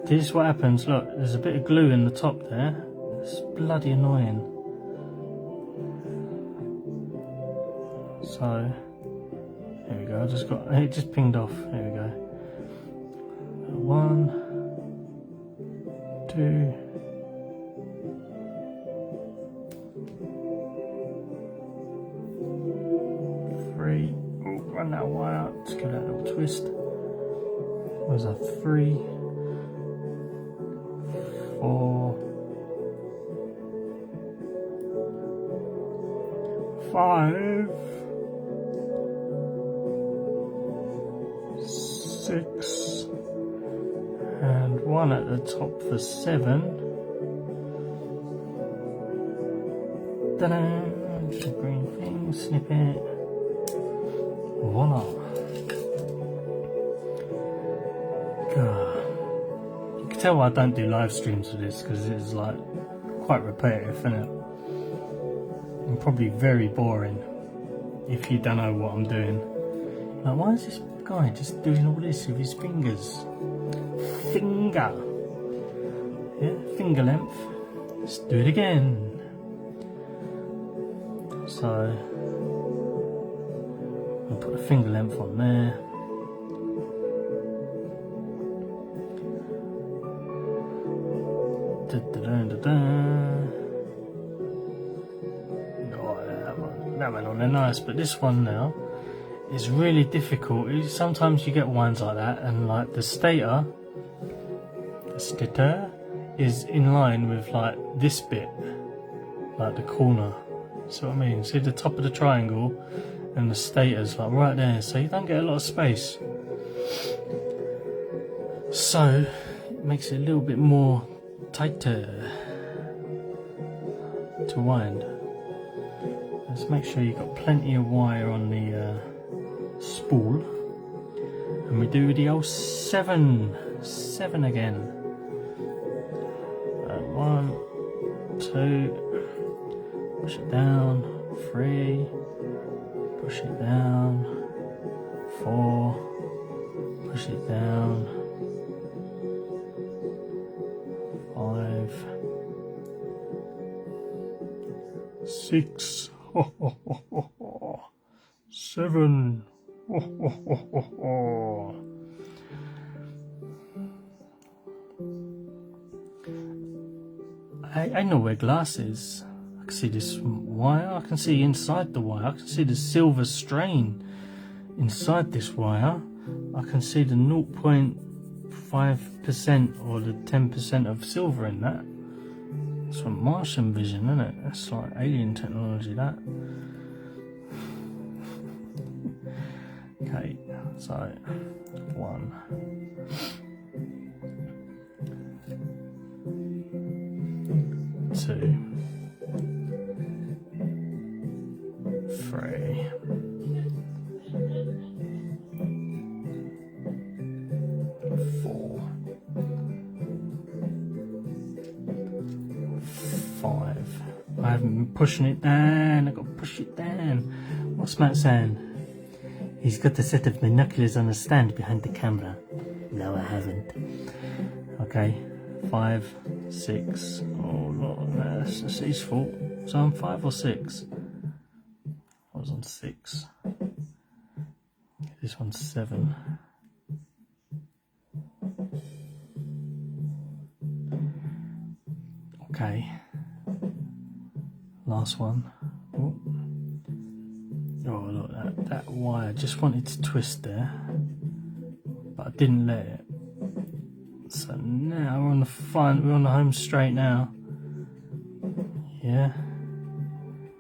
This is what happens. Look, there's a bit of glue in the top there. It's bloody annoying. So there we go. It just pinged off. There we go. 1, 2, 3. Oh, run that wire out. Just give that a little twist. Where's that? 3, 4, 5, 6, and 1 at the top for 7. Ta-da! Just a green thing, snip it. Voila! God. You can tell why I don't do live streams for this, because it's like quite repetitive, isn't it? And probably very boring if you don't know what I'm doing. Like, why is this guy just doing all this with his fingers? Finger! Yeah, finger length. Let's do it again. So, I'll put the finger length on there. That went on there nice, but this one now is really difficult. Sometimes you get wines like that, and like the stator is in line with like this bit, like the corner. See what I mean? See the top of the triangle, and the stator's like right there, so you don't get a lot of space. So it makes it a little bit more tighter to wind. Let's make sure you've got plenty of wire on the spool, and we do the old 7 again. 1, 2, push it down, 3, push it down, 4, push it down, 5, 6, 7. I know where glass is. I can see this wire, I can see inside the wire, I can see the silver strain inside this wire, I can see the 0.5% or the 10% of silver in that. It's from Martian vision, isn't it? That's like alien technology, that. Okay, so 1, 2, 3, 4, 5. I haven't been pushing it down. I've got to push it down. What's Matt saying? He's got a set of binoculars on a stand behind the camera. No, I haven't. Okay, 5, 6. Oh Lord, that's his fault. So I'm 5 or 6. I was on 6. This one's 7. Okay. Last one. Oh, oh look, that wire just wanted to twist there, but I didn't let it. So now we're on the home straight now. Yeah.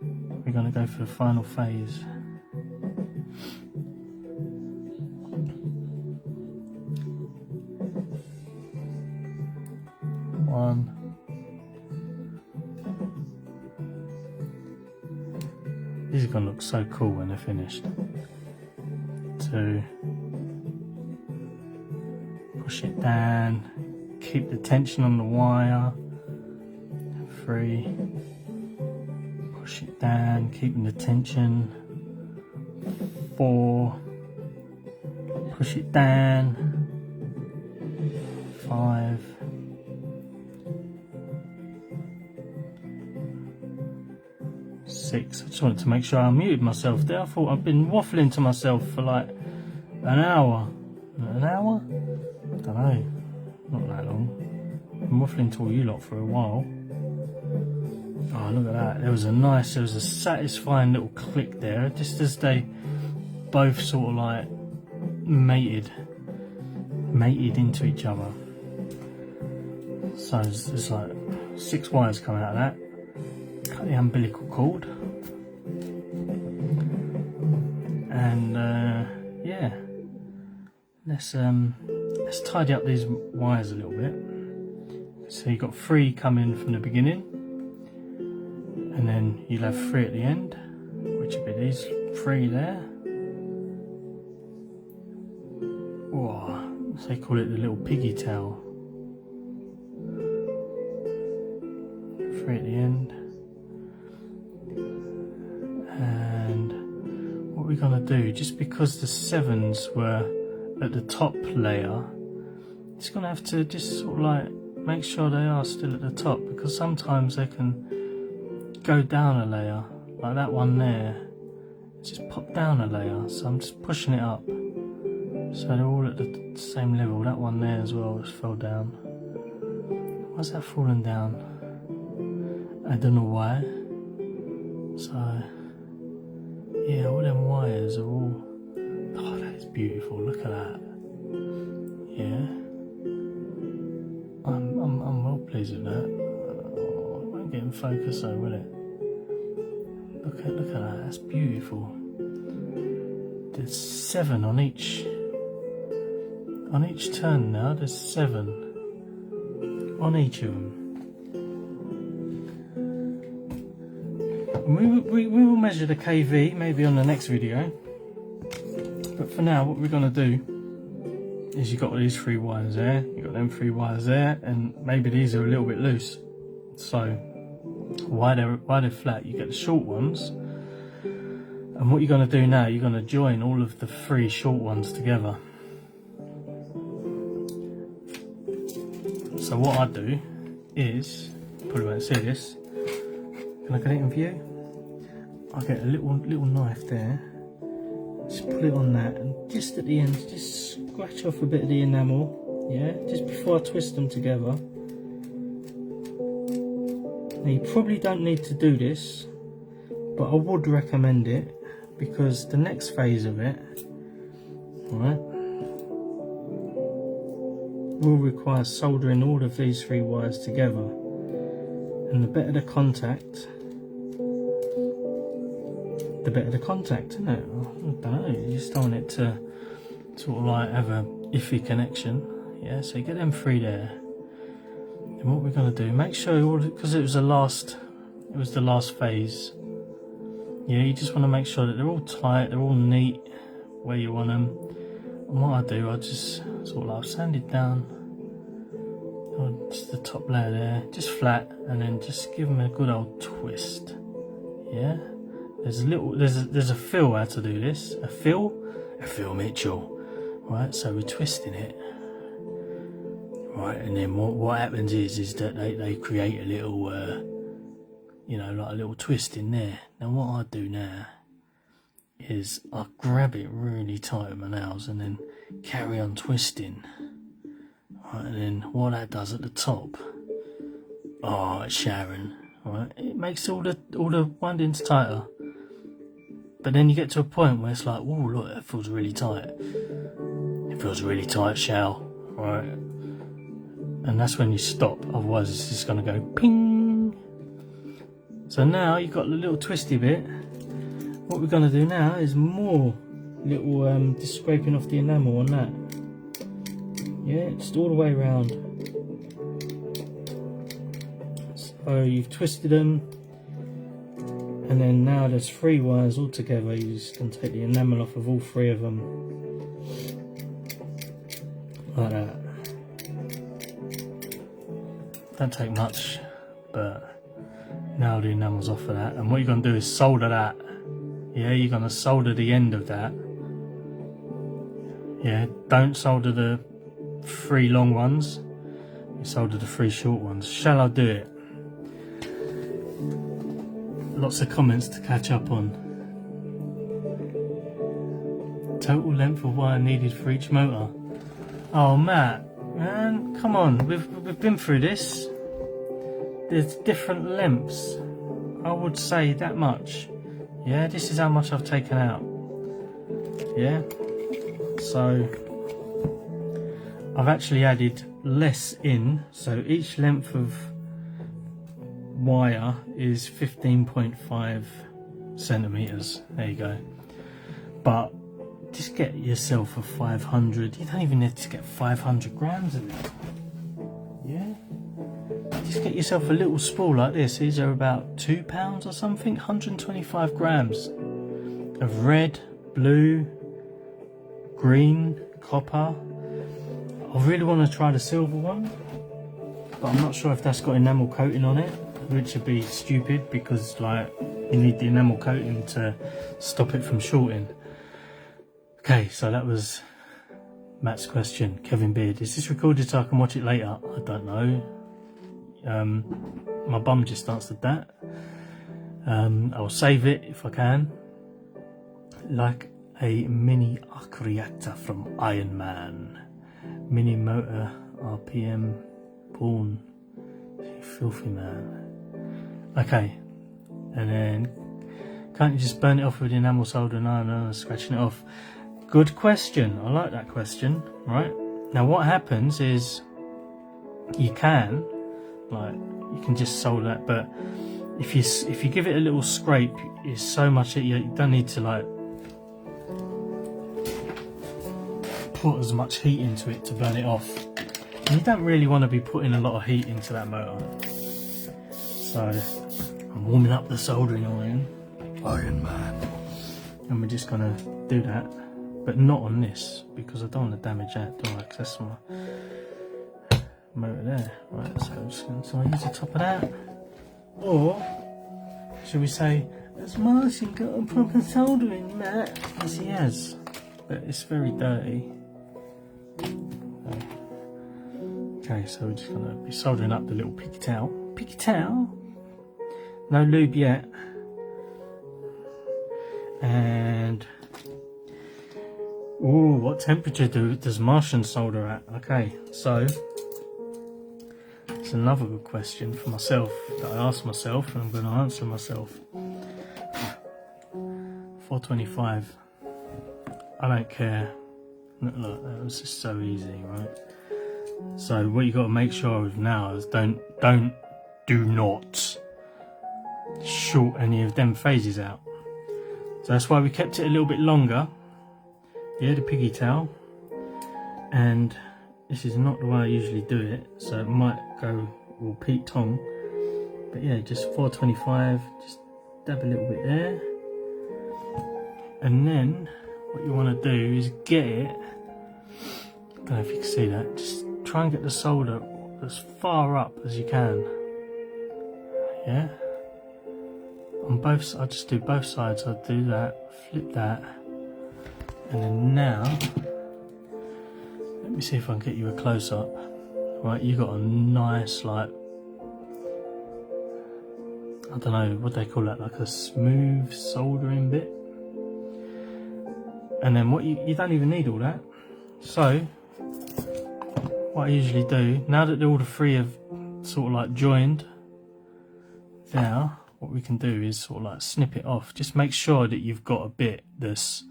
We're gonna go for the final phase. One. These are going to look so cool when they're finished. 2. Push it down. Keep the tension on the wire. 3. Push it down, keeping the tension. 4. Push it down. 5. 6. I just wanted to make sure I muted myself there. I thought I've been waffling to myself for like an hour. An hour? I don't know. Not that long. I've been waffling to all you lot for a while. Oh, look at that. There was a satisfying little click there, just as they both sort of like mated into each other. So there's like 6 wires coming out of that. Cut the umbilical cord, and yeah, let's tidy up these wires a little bit. So you've got 3 coming from the beginning, and then you'll have 3 at the end, which will be these 3 there. Whoa, so they call it the little piggy tail. 3 at the end. And what we're going to do, just because the 7s were at the top layer, it's going to have to just sort of like make sure they are still at the top, because sometimes they can go down a layer, like that one there. Just pop down a layer, so I'm just pushing it up so they're all at the same level. That one there as well just fell down. Why's that falling down? I don't know why. So yeah, all them wires are all, oh, that is beautiful, look at that. Yeah, I'm well pleased with that. Oh, it won't get in focus though, will it? Look at that, that's beautiful. There's 7 on each turn now. There's 7 on each of them. We will measure the KV maybe on the next video, but for now what we're going to do is you've got these 3 wires there, you've got them 3 wires there, and maybe these are a little bit loose. So while they're flat, you get the short ones, and what you're going to do now, you're going to join all of the 3 short ones together. So what I do is, probably won't see this, can I get it in view? I'll get a little knife there, just put it on that, and just at the end, just scratch off a bit of the enamel, yeah, just before I twist them together. Now you probably don't need to do this, but I would recommend it, because the next phase of it, alright, will require soldering all of these 3 wires together, and the better the contact, isn't it? I don't know, you just don't want it to sort of like have a iffy connection. Yeah, so you get them 3 there, and what we're going to do, make sure, because it was the last phase, yeah, you just want to make sure that they're all tight, they're all neat where you want them. And what I do, I just sort of like sand it down on just the top layer there, just flat, and then just give them a good old twist. Yeah, there's a feel how to do this. A feel Mitchell. Right, so we're twisting it. Right, and then what happens is that they create a little, you know, like a little twist in there. Now what I do now is I grab it really tight with my nails and then carry on twisting. Right, and then what that does at the top, oh, it's Sharon. Right, it makes all the windings tighter. But then you get to a point where it's like, whoa, look, that feels really tight. It feels really tight, Shal. Right, and that's when you stop. Otherwise, it's just going to go ping. So now you've got the little twisty bit. What we're going to do now is more little just scraping off the enamel on that. Yeah, just all the way around. So you've twisted them, and then now there's 3 wires all together. You just can take the enamel off of all 3 of them, like that. Don't take much, but now the enamel's off of that. And what you're going to do is solder that. Yeah, you're going to solder the end of that. Yeah, don't solder the 3 long ones. You solder the 3 short ones. Shall I do it? Lots of comments to catch up on. Total length of wire needed for each motor. Oh, Matt, man, come on. We've been through this. There's different lengths. I would say that much. Yeah, this is how much I've taken out. Yeah, so I've actually added less in, so each length of wire is 15.5 centimeters. There you go. But just get yourself a 500. You don't even need to get 500 grams of it. Yeah, just get yourself a little spool like this. These are about £2 or something. 125 grams of red, blue, green, copper. I really want to try the silver one, but I'm not sure if that's got enamel coating on it, which would be stupid because like you need the enamel coating to stop it from shorting. Okay, so that was Matt's question. Kevin Beard, is this recorded so I can watch it later? I don't know. My bum just answered that. I'll save it if I can. Like a mini arc reactor from Iron Man. Mini motor, RPM, born. You filthy man. Okay, and then can't you just burn it off with the enamel solder and iron, scratching it off? Good question. I like that question. Right now, what happens is you can just solder that, but if you give it a little scrape, it's so much that you don't need to like put as much heat into it to burn it off. And you don't really want to be putting a lot of heat into that motor. So I'm warming up the soldering iron. Iron Man. And we're just gonna do that, but not on this because I don't want to damage that, do I? Because that's my motor there. Right, so I'm just going to use the top of that. Or should we say, has Martian got a proper soldering mat? Yes, he has, but it's very dirty. Okay, so we're just going to be soldering up the little picky towel. Picky towel? No lube yet. And ooh, what temperature does Martian solder at? Okay, so it's another good question for myself that I asked myself, and I'm going to answer myself. 425. I don't care. Look, that was just so easy, right? So what you got to make sure of now is do not short any of them phases out. So that's why we kept it a little bit longer. Yeah, the piggy towel. And this is not the way I usually do it, so it might go all Pete Tong. But yeah, just 425, just dab a little bit there. And then what you want to do is get it, I don't know if you can see that, just try and get the solder as far up as you can. Yeah? On both, I'll just do both sides. I'll do that, flip that, and then now, let me see if I can get you a close up. Right, you got a nice, like, I don't know what they call that, like a smooth soldering bit. And then what you don't even need all that. So what I usually do, now that all the three have sort of like joined, now what we can do is sort of like snip it off. Just make sure that you've got a bit that's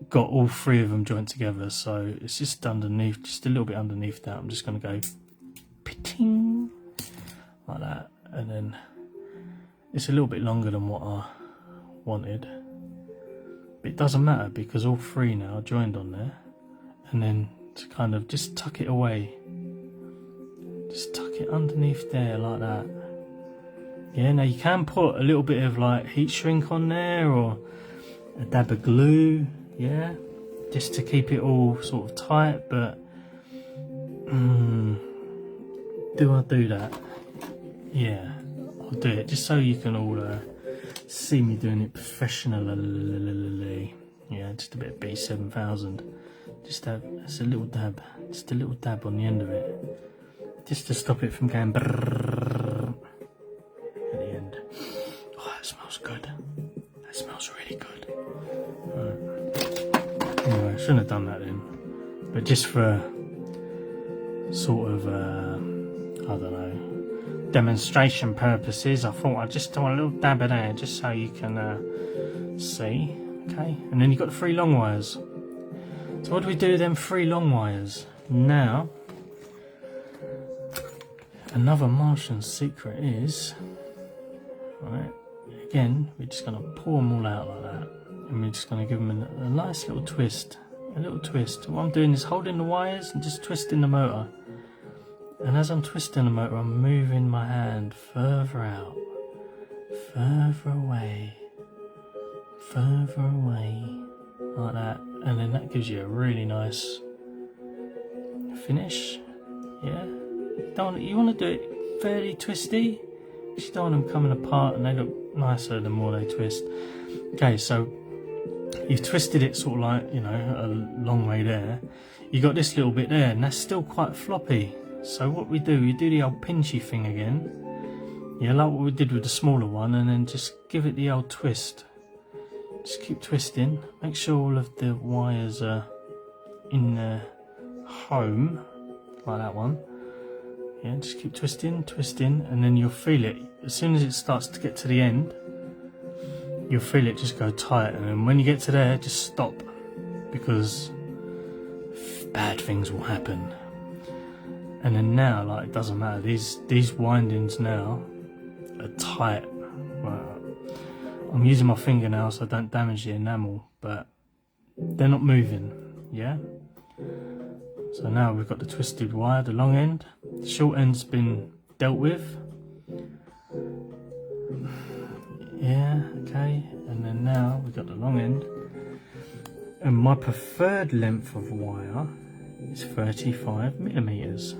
got all three of them joined together. So it's just underneath, just a little bit underneath that. I'm just going to go pitting like that, and then it's a little bit longer than what I wanted, but it doesn't matter because all three now are joined on there. And then to kind of just tuck it away, just tuck it underneath there like that. Yeah, now you can put a little bit of like heat shrink on there or a dab of glue, yeah, just to keep it all sort of tight. But do I do that? Yeah, I'll do it just so you can all see me doing it professionally. Yeah, just a bit of B7000. Just have a little dab, just a little dab on the end of it, just to stop it from going brrrr at the end. Oh, that smells good. That smells really good. Right. Anyway, I shouldn't have done that then, but just for sort of I don't know, demonstration purposes, I thought I'd just do a little dab of there just so you can see. Okay, and then you've got the three long wires. So what do we do with them three long wires? Now Another Martian secret is, right, again, we're just going to pour them all out like that. And we're just going to give them a nice little twist. A little twist. What I'm doing is holding the wires and just twisting the motor. And as I'm twisting the motor, I'm moving my hand further out. Further away. Further away. Like that. And then that gives you a really nice finish. Yeah. You want to do it fairly twisty. You don't want them coming apart, and they look nicer the more they twist. Okay, so you've twisted it sort of like, you know, a long way there. You got this little bit there, and that's still quite floppy. So what we do the old pinchy thing again. Yeah, like what we did with the smaller one, and then just give it the old twist. Just keep twisting. Make sure all of the wires are in the home, like that one. Yeah, just keep twisting, twisting, and then you'll feel it. As soon as it starts to get to the end, you'll feel it just go tight, and then when you get to there, just stop, because bad things will happen. And then now, like, it doesn't matter, these windings now are tight. Well, I'm using my finger now so I don't damage the enamel, but they're not moving. Yeah. So now we've got the twisted wire, the long end. The short end's been dealt with. Yeah, okay. And then now we've got the long end. And my preferred length of wire is 35mm,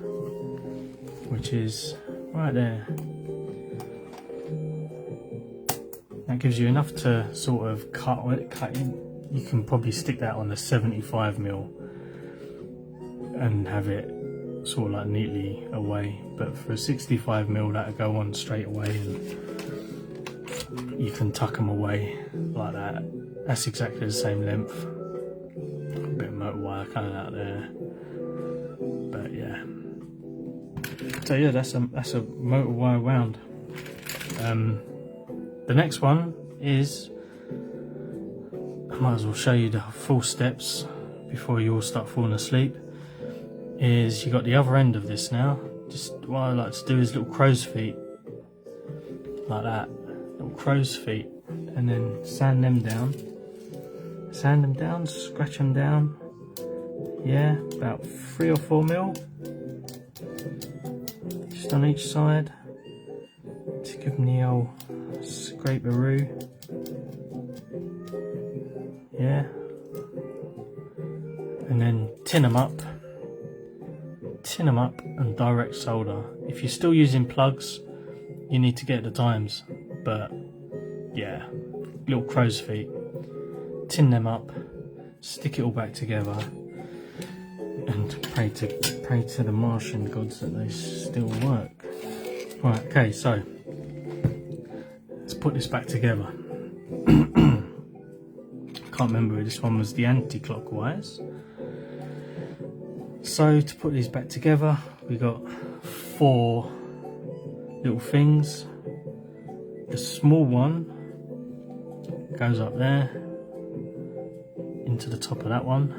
which is right there. That gives you enough to sort of cut in. You can probably stick that on a 75mm and have it sort of like neatly away, but for a 65mm that'll go on straight away, and you can tuck them away like that. That's exactly the same length. A bit of motor wire coming out there, but yeah. So yeah, that's a motor wire wound. The next one is, I might as well show you the full steps before you all start falling asleep. Is you got the other end of this now. Just what I like to do is little crow's feet, like that, little crow's feet, and then sand them down, scratch them down. Yeah, about 3 or 4 mil, just on each side. Just give them the old scraperoo. Yeah, and then tin them up and direct solder. If you're still using plugs, you need to get the times, but yeah, little crow's feet, tin them up, stick it all back together, and pray to the Martian gods that they still work. Right, okay, so let's put this back together. Can't remember if this one was the anti-clockwise. So to put these back together, we got 4 little things. The small one goes up there into the top of that one.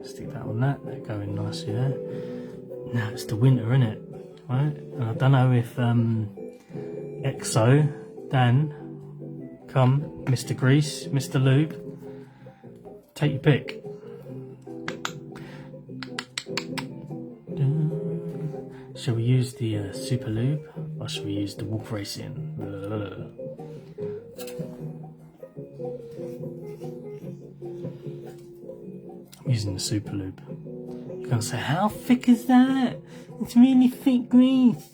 Stick that on that go in nicely there. Now it's the winter, innit? Right? And I don't know if Exo, Dan, come, Mr. Grease, Mr. Lube, take your pick. Shall we use the Super Lube, or shall we use the Wolf Racing? I'm using the Super Lube. You're going to say, how thick is that? It's really thick grease.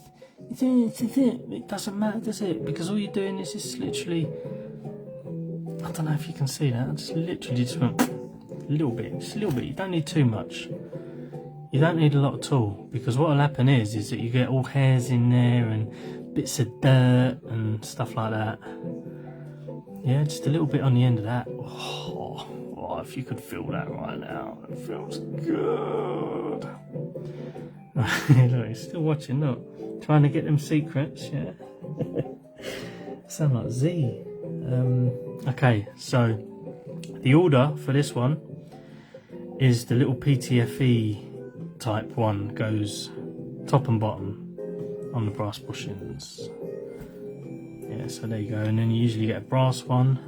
It doesn't matter, does it? Because all you're doing is just literally, I don't know if you can see that, I just literally just went a little bit, just a little bit. You don't need too much. You don't need a lot at all, because what will happen is that you get all hairs in there and bits of dirt and stuff like that. Yeah, just a little bit on the end of that. Oh, if you could feel that right now, it feels good. Look, he's still watching, look. Trying to get them secrets, yeah. Sound like Z. Okay, so the order for this one is the little PTFE type one goes top and bottom on the brass bushings. Yeah, so there you go. And then you usually get a brass one.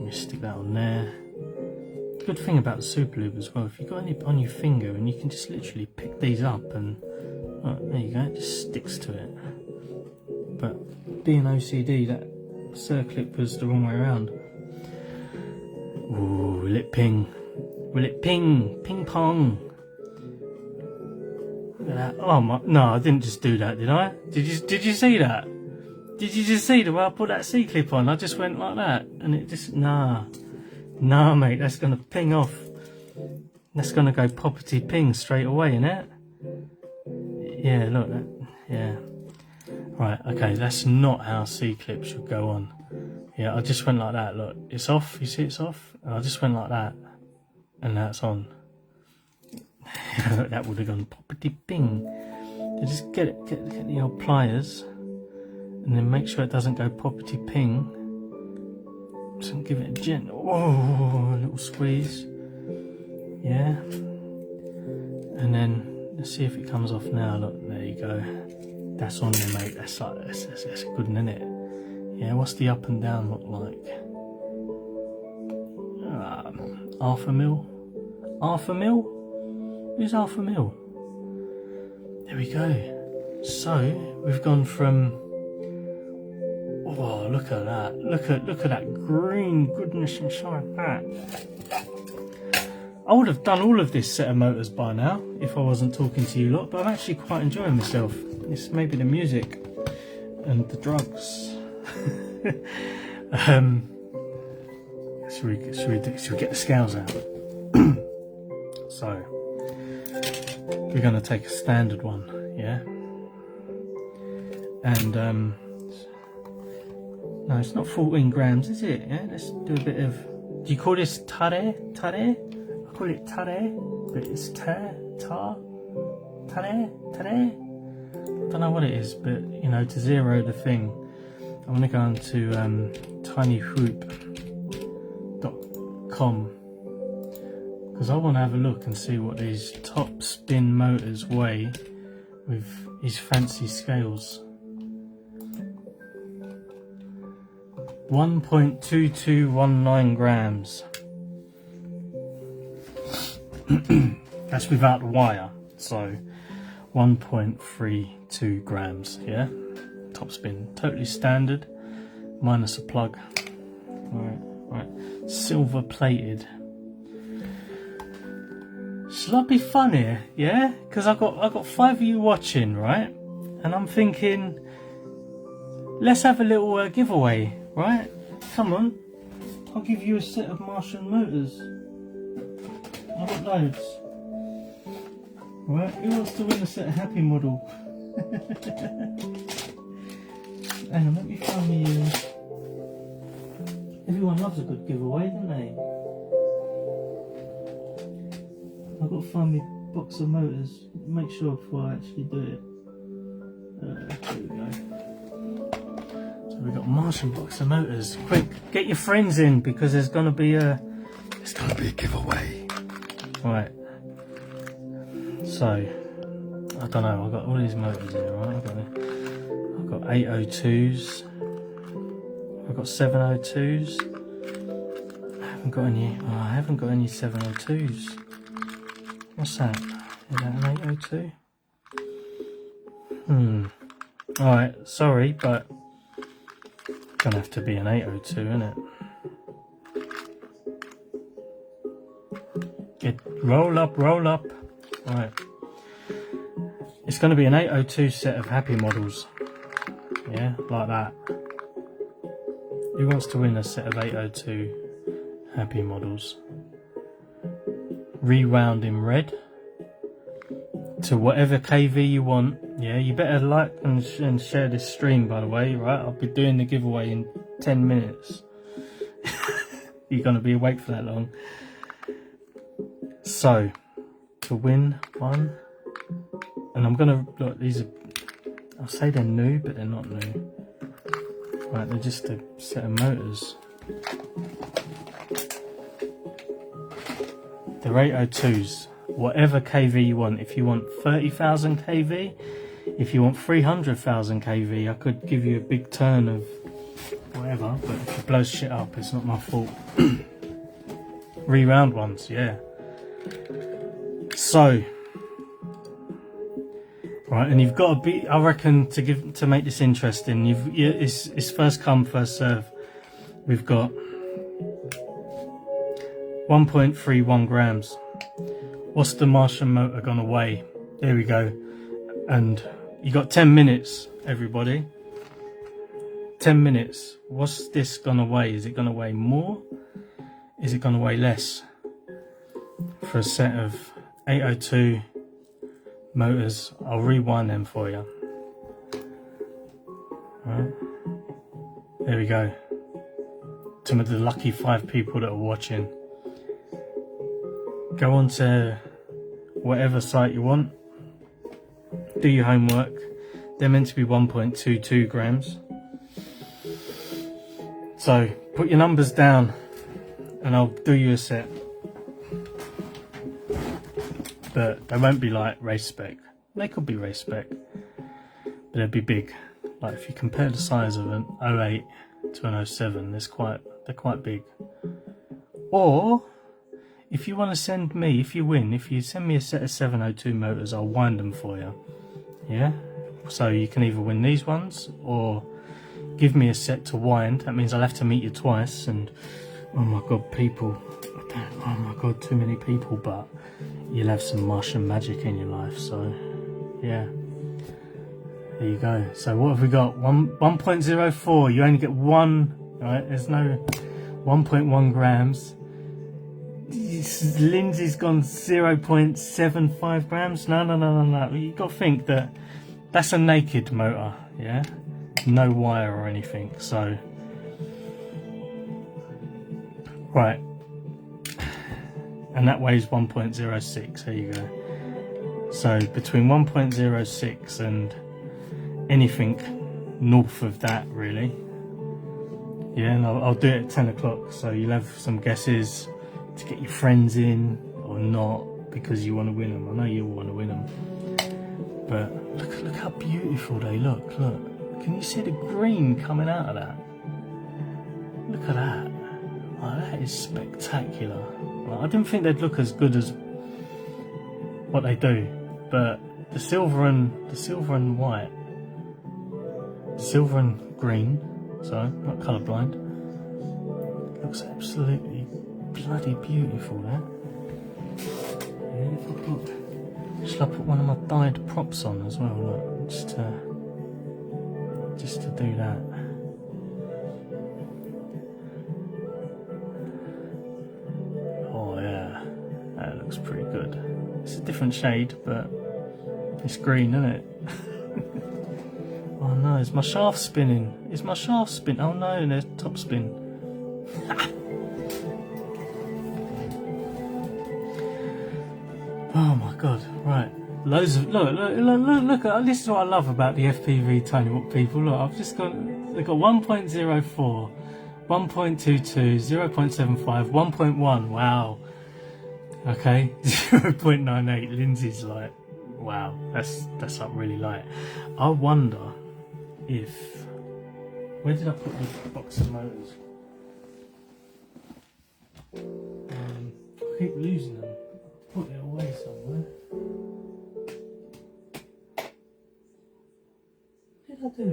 You stick that on there. Good thing about the super lube as well, if you've got any on your finger, and you can just literally pick these up and there you go, it just sticks to it. But being OCD, that circlip was the wrong way around. Ooh, will it ping? Will it ping? Ping pong. Look at that. Oh my, no, I didn't just do that, did I? Did you see that? Did you just see the way I put that C-clip on? I just went like that, and it just, nah, mate, that's gonna ping off. That's gonna go poppity ping straight away, innit? Yeah, look, yeah. Right, okay, that's not how C-clip should go on. Yeah, I just went like that, look, it's off, you see it's off? And I just went like that, and that's on. That would have gone poppity ping. So just get the old pliers, and then make sure it doesn't go poppity ping. Just give it a gentle, oh, a little squeeze. Yeah. And then let's see if it comes off now. Look, there you go. That's on there, mate. That's like that's a good one, isn't it? Yeah. What's the up and down look like? Half a mil. Half a mil. Who's half a mil? There we go. So we've gone from. Oh, look at that! Look at that green goodness inside that. I would have done all of this set of motors by now if I wasn't talking to you lot, but I'm actually quite enjoying myself. It's maybe the music and the drugs. Should we get the scales out? So we're going to take a standard one, yeah. And no, it's not 14 grams, is it? Yeah, let's do a bit of. Do you call this tare? Tare? I call it tare, but it's tare. I don't know what it is, but you know, to zero the thing, I'm gonna go onto tinyhoop.com because I want to have a look and see what these top spin motors weigh with these fancy scales. 1.2219 grams. That's without the wire, so 1.32 grams, yeah? Top spin, totally standard, minus a plug. Right. Silver plated. Shall I be fun here, yeah? Because I got 5 of you watching, right? And I'm thinking, let's have a little giveaway, right? Come on, I'll give you a set of Martian motors. I've got loads. Right, who wants to win a set of Happy Model? Hang on, let me find me. Everyone loves a good giveaway, don't they? I've got to find me a box of motors. Make sure before I actually do it. There we go. So we've got a Martian box of motors. Quick, get your friends in because there's gonna be a giveaway. Right. So I don't know. I've got all these motors here, right? I've got 802s. I've got 702s. I haven't got any. Oh, I haven't got any 702s. What's that? Is that an 802? Alright, sorry, but it's gonna have to be an 802, isn't it? Roll up. Right. It's gonna be an 802 set of Happy Models. Yeah, like that. Who wants to win a set of 802 Happy Models? Rewound in red to whatever KV you want. Yeah, you better like and share this stream, by the way, right? I'll be doing the giveaway in 10 minutes. You're gonna be awake for that long. So to win one, and I'm gonna look, these are, I'll say they're new, but they're not new. Right, they're just a set of motors. They're 802s, whatever kV you want. If you want 30,000 kV, if you want 300,000 kV, I could give you a big turn of whatever, but if it blows shit up, it's not my fault. Re-round ones, yeah. So, right, and you've got to be, I reckon, to make this interesting, it's first come, first serve. We've got 1.31 grams. What's the Martian motor gonna weigh? There we go. And you got 10 minutes, everybody. 10 minutes. What's this gonna weigh? Is it gonna weigh more? Is it gonna weigh less? For a set of 802 motors, I'll rewind them for you. Right. There we go. Some of the lucky 5 people that are watching. Go on to whatever site you want. Do your homework. They're meant to be 1.22 grams. So put your numbers down and I'll do you a set. But they won't be like race spec. They could be race spec, but they'd be big. Like if you compare the size of an 08 to an 07, they're quite big. Or if you want to send me, if you send me a set of 702 motors, I'll wind them for you. Yeah? So you can either win these ones or give me a set to wind. That means I'll have to meet you twice, and oh my god, people. Oh my god, too many people, but you'll have some Martian magic in your life, so yeah. There you go. So what have we got? 1.04. You only get one, right? There's no 1.1 grams. Lindsay's gone 0.75 grams. No. You got to think that that's a naked motor, yeah? No wire or anything. So, right. And that weighs 1.06. There you go. So between 1.06 and anything north of that, really. Yeah, and I'll do it at 10 o'clock. So you'll have some guesses to get your friends in or not, because you want to win them. I know you all want to win them, but look how beautiful they look. Can you see the green coming out of that? Look at that. Oh, that is spectacular. Like, I didn't think they'd look as good as what they do, but the silver and white, silver and green, so not colourblind, looks absolutely bloody beautiful. That. Yeah, shall I put one of my dyed props on as well? Look, just to do that. Oh yeah, that looks pretty good. It's a different shade, but it's green, isn't it? Oh no, is my shaft spinning? Is my shaft spin? Oh no, there's top spin. Oh my god, right. Loads of look at this is what I love about the FPV Tony Hawk people. Look, I've just got, they've got 1.04, 1.22, 0.75, 1.1, wow. Okay, 0.98. Lindsay's like, wow, that's up really light. I wonder if, where did I put the box of motors? I keep losing them. Put it away somewhere. What did I do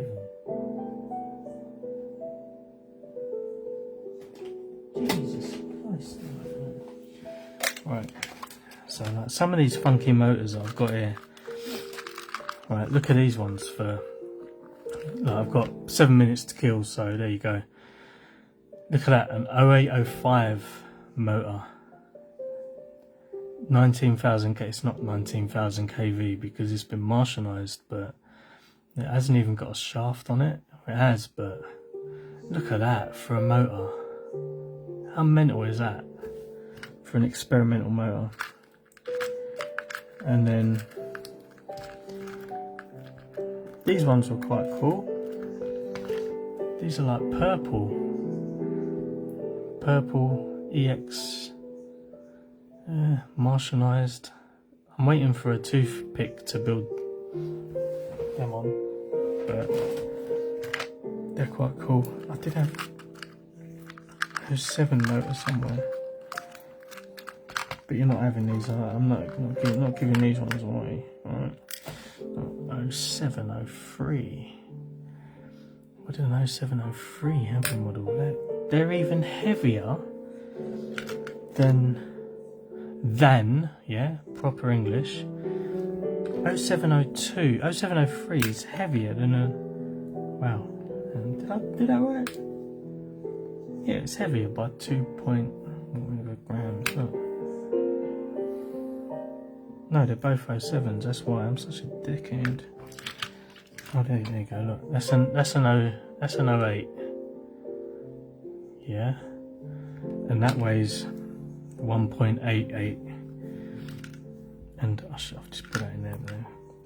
with them? Jesus Christ. Right, so like some of these funky motors I've got here. Right, look at these ones for, I've got 7 minutes to kill, so there you go. Look at that, an 0805 motor. 19,000 k. It's not 19,000 kV because it's been Martianized, but it hasn't even got a shaft on it. It has, but look at that for a motor. How mental is that for an experimental motor? And then these ones were quite cool. These are like purple EX. Martianized I'm waiting for a toothpick to build them on, but they're quite cool. I did have those 7 motors somewhere, but you're not having these. I'm not giving these ones away. Alright. 0703. What did an 0703 heavy model? They're even heavier than yeah, proper English. 0702, 0703 is heavier than a, wow, did I do that right? Yeah, it's heavier by 2 grams. Look. No, they're both 07s, that's why I'm such a dickhead. Oh, there you go, look, that's an 08. Yeah, and that weighs 1.88, and I'll just put that in there.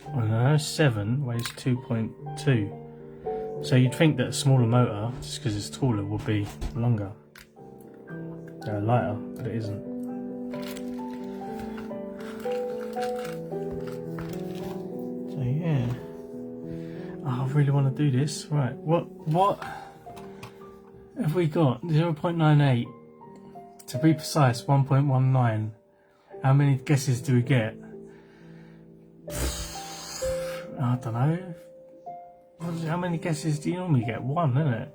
Well, an 07 weighs 2.2, so you'd think that a smaller motor, just because it's taller, would be longer, lighter, but it isn't. So yeah, oh, I really want to do this. Right, what have we got? 0.98. To be precise, 1.19. How many guesses do we get? I don't know. How many guesses do you normally get? 1, isn't it?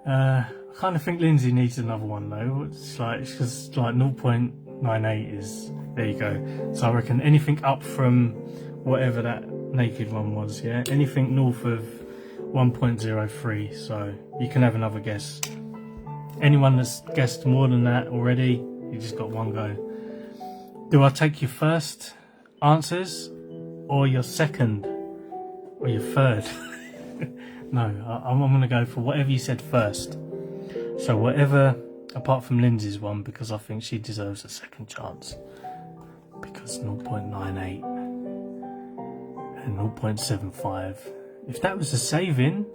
I kind of think Lindsay needs another one though. It's because 0.98 is, there you go. So I reckon anything up from whatever that naked one was, yeah? Anything north of 1.03, so you can have another guess. Anyone that's guessed more than that already, you just got one go. Do I take your first answers or your second or your third? No, I'm going to go for whatever you said first. So whatever, apart from Lindsay's one, because I think she deserves a second chance. Because 0.98 and 0.75. If that was a saving,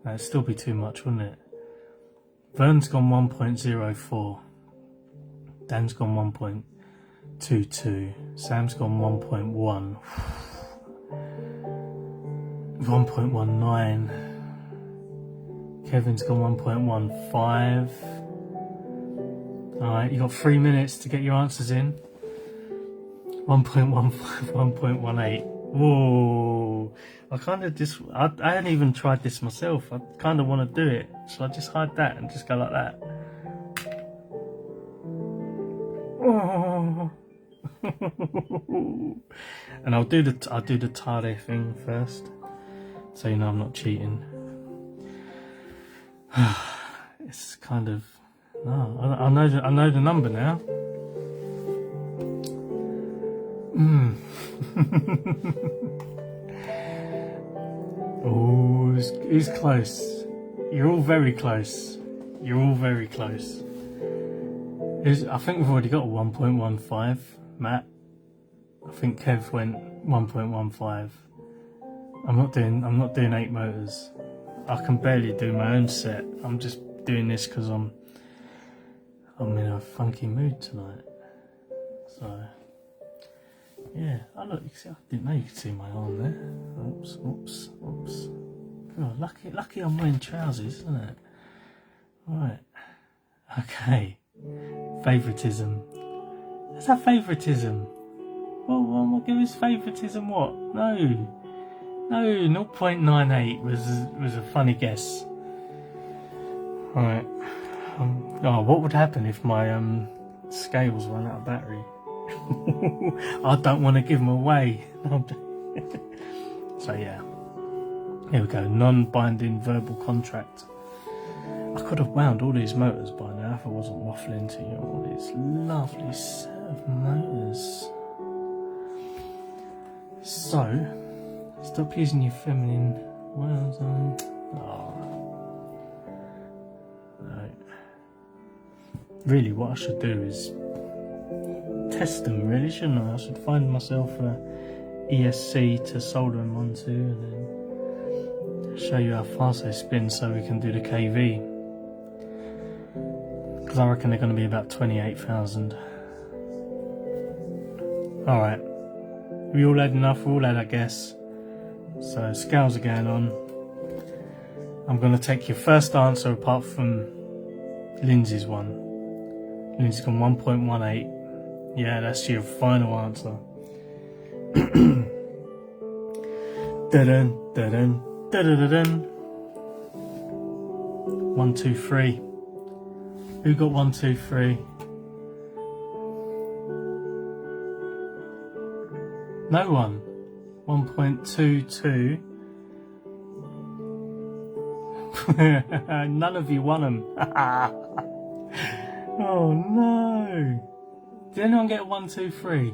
that'd still be too much, wouldn't it? Vern's gone 1.04. Dan's gone 1.22. Sam's gone 1.1. 1.19. Kevin's gone 1.15. Alright, you got 3 minutes to get your answers in. 1.15, 1.18. Whoa. I kind of just, I hadn't even tried this myself. I kind of want to do it. So I just hide that and just go like that. Oh. And I'll do the Tade thing first, so you know I'm not cheating. It's kind of, no, I know the number now. Oh, who's close? You're all very close. You're all very close. I think we've already got a 1.15, Matt. I think Kev went 1.15. I'm not doing 8 motors. I can barely do my own set. I'm just doing this because I'm in a funky mood tonight. So yeah. Oh look, you see, I didn't know you could see my arm there. Oops. God, lucky I'm wearing trousers, isn't it? Right. Okay. Favoritism. Is that favoritism? Well, am I giving this favoritism what? No, 0.98 was a funny guess. Right. Oh, what would happen if my scales run out of battery? I don't want to give them away. So yeah, here we go. Non-binding verbal contract. I could have wound all these motors by now if I wasn't waffling to you all these lovely set of motors. So, stop using your feminine words on. Oh. No. Really, what I should do is test them, really, shouldn't I? I should find myself a ESC to solder them onto and then show you how fast they spin so we can do the KV. Because I reckon they're going to be about 28,000. Alright, We all had enough, we all had our guess. So scales are going on. I'm going to take your first answer apart from Lindsay's one. Lindsay's gone 1.18. Yeah, that's your final answer. Da-dun, da-dun, da-da-da-dun. 1, 2, 3. Who got 1, 2, 3? No one. 1.22. None of you won them. Oh no. Did anyone get a 1, 2, 3?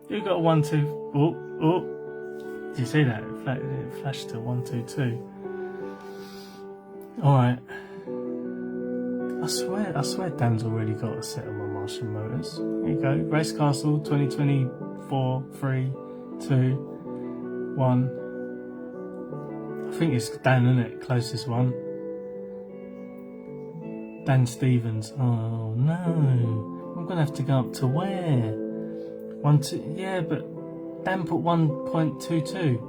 Who got a 1, 2? Oh, oh. Did you see that? It flashed to 1, 2, 2. Alright. I swear Dan's already got a set of my Martian motors. Here you go. Race Castle 2024, 3, 2, 1. I think it's Dan, isn't it? Closest one. Dan Stevens. Oh no. I'm gonna have to go up to where? 1, 2. Yeah, but Dan put 1.22.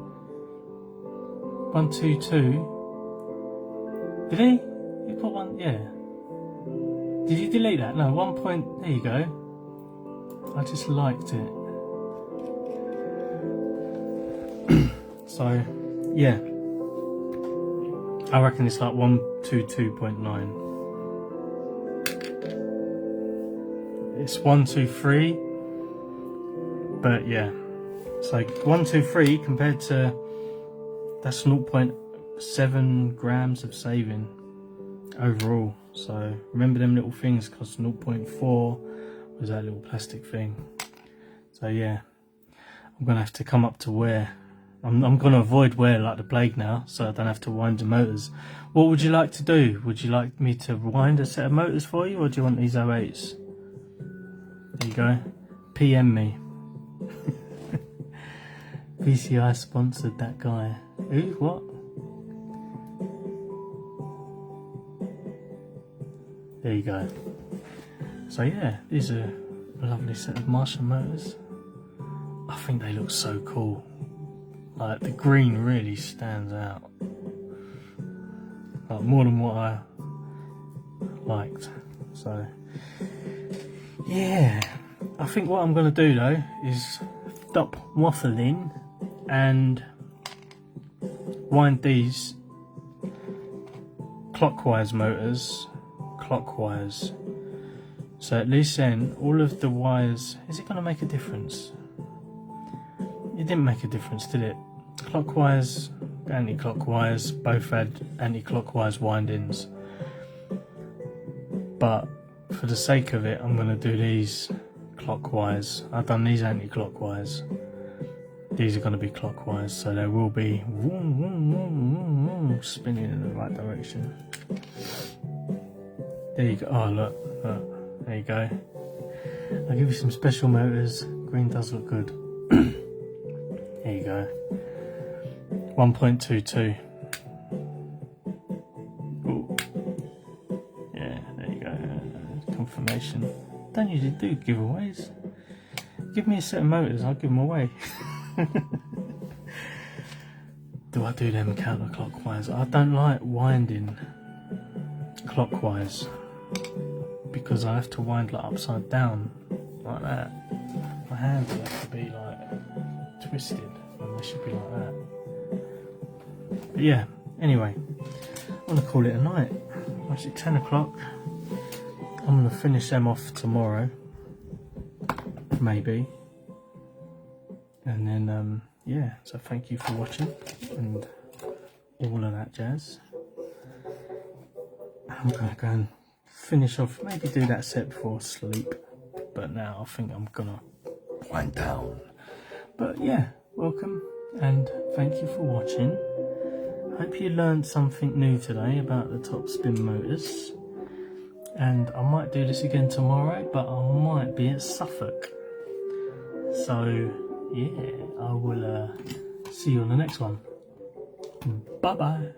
122. Did he? He put one. Yeah. Did you delete that? No. 1 point. There you go. I just liked it. So, yeah. I reckon it's like 122.9. It's 1, 2, 3. But yeah. So 1, 2, 3 compared to that's 0.7 grams of saving overall. So remember them little things cost 0.4 was that little plastic thing. So yeah, I'm gonna have to come up to wear. I'm gonna avoid wear like the plague now, so I don't have to wind the motors. What would you like to do? Would you like me to wind a set of motors for you, or do you want these 08s? There you go. PM me. VCI sponsored that guy. Who? What? There you go. So yeah, these are a lovely set of Martian motors. I think they look so cool. Like the green really stands out. Like more than what I liked. So yeah, I think what I'm gonna do though is stop waffling and wind these clockwise motors clockwise, so at least then all of the wires, is it going to make a difference? It didn't make a difference, did it? Clockwise, anti-clockwise, both had anti-clockwise windings, but for the sake of it I'm going to do these clockwise. I've done these anti-clockwise, these are going to be clockwise, so they will be vroom, vroom, vroom, vroom, vroom, spinning in the right direction. There you go. Oh look, look, there you go. I'll give you some special motors. Green does look good. There you go. 1.22. Ooh. Yeah, there you go. Confirmation. Don't usually do giveaways. Give me a set of motors, I'll give them away. Do I do them counterclockwise? I don't like winding clockwise because I have to wind like upside down like that. My hands have to be like twisted and they should be like that. But yeah, anyway, I'm gonna call it a night. Actually 10 o'clock. I'm gonna finish them off tomorrow, maybe. And then yeah, so thank you for watching and all of that jazz. I'm gonna go and finish off, maybe do that set before sleep, but now I think I'm gonna wind down. But yeah, welcome and thank you for watching. Hope you learned something new today about the top spin motors, and I might do this again tomorrow, but I might be at Suffolk. So yeah, I will see you on the next one. Bye bye.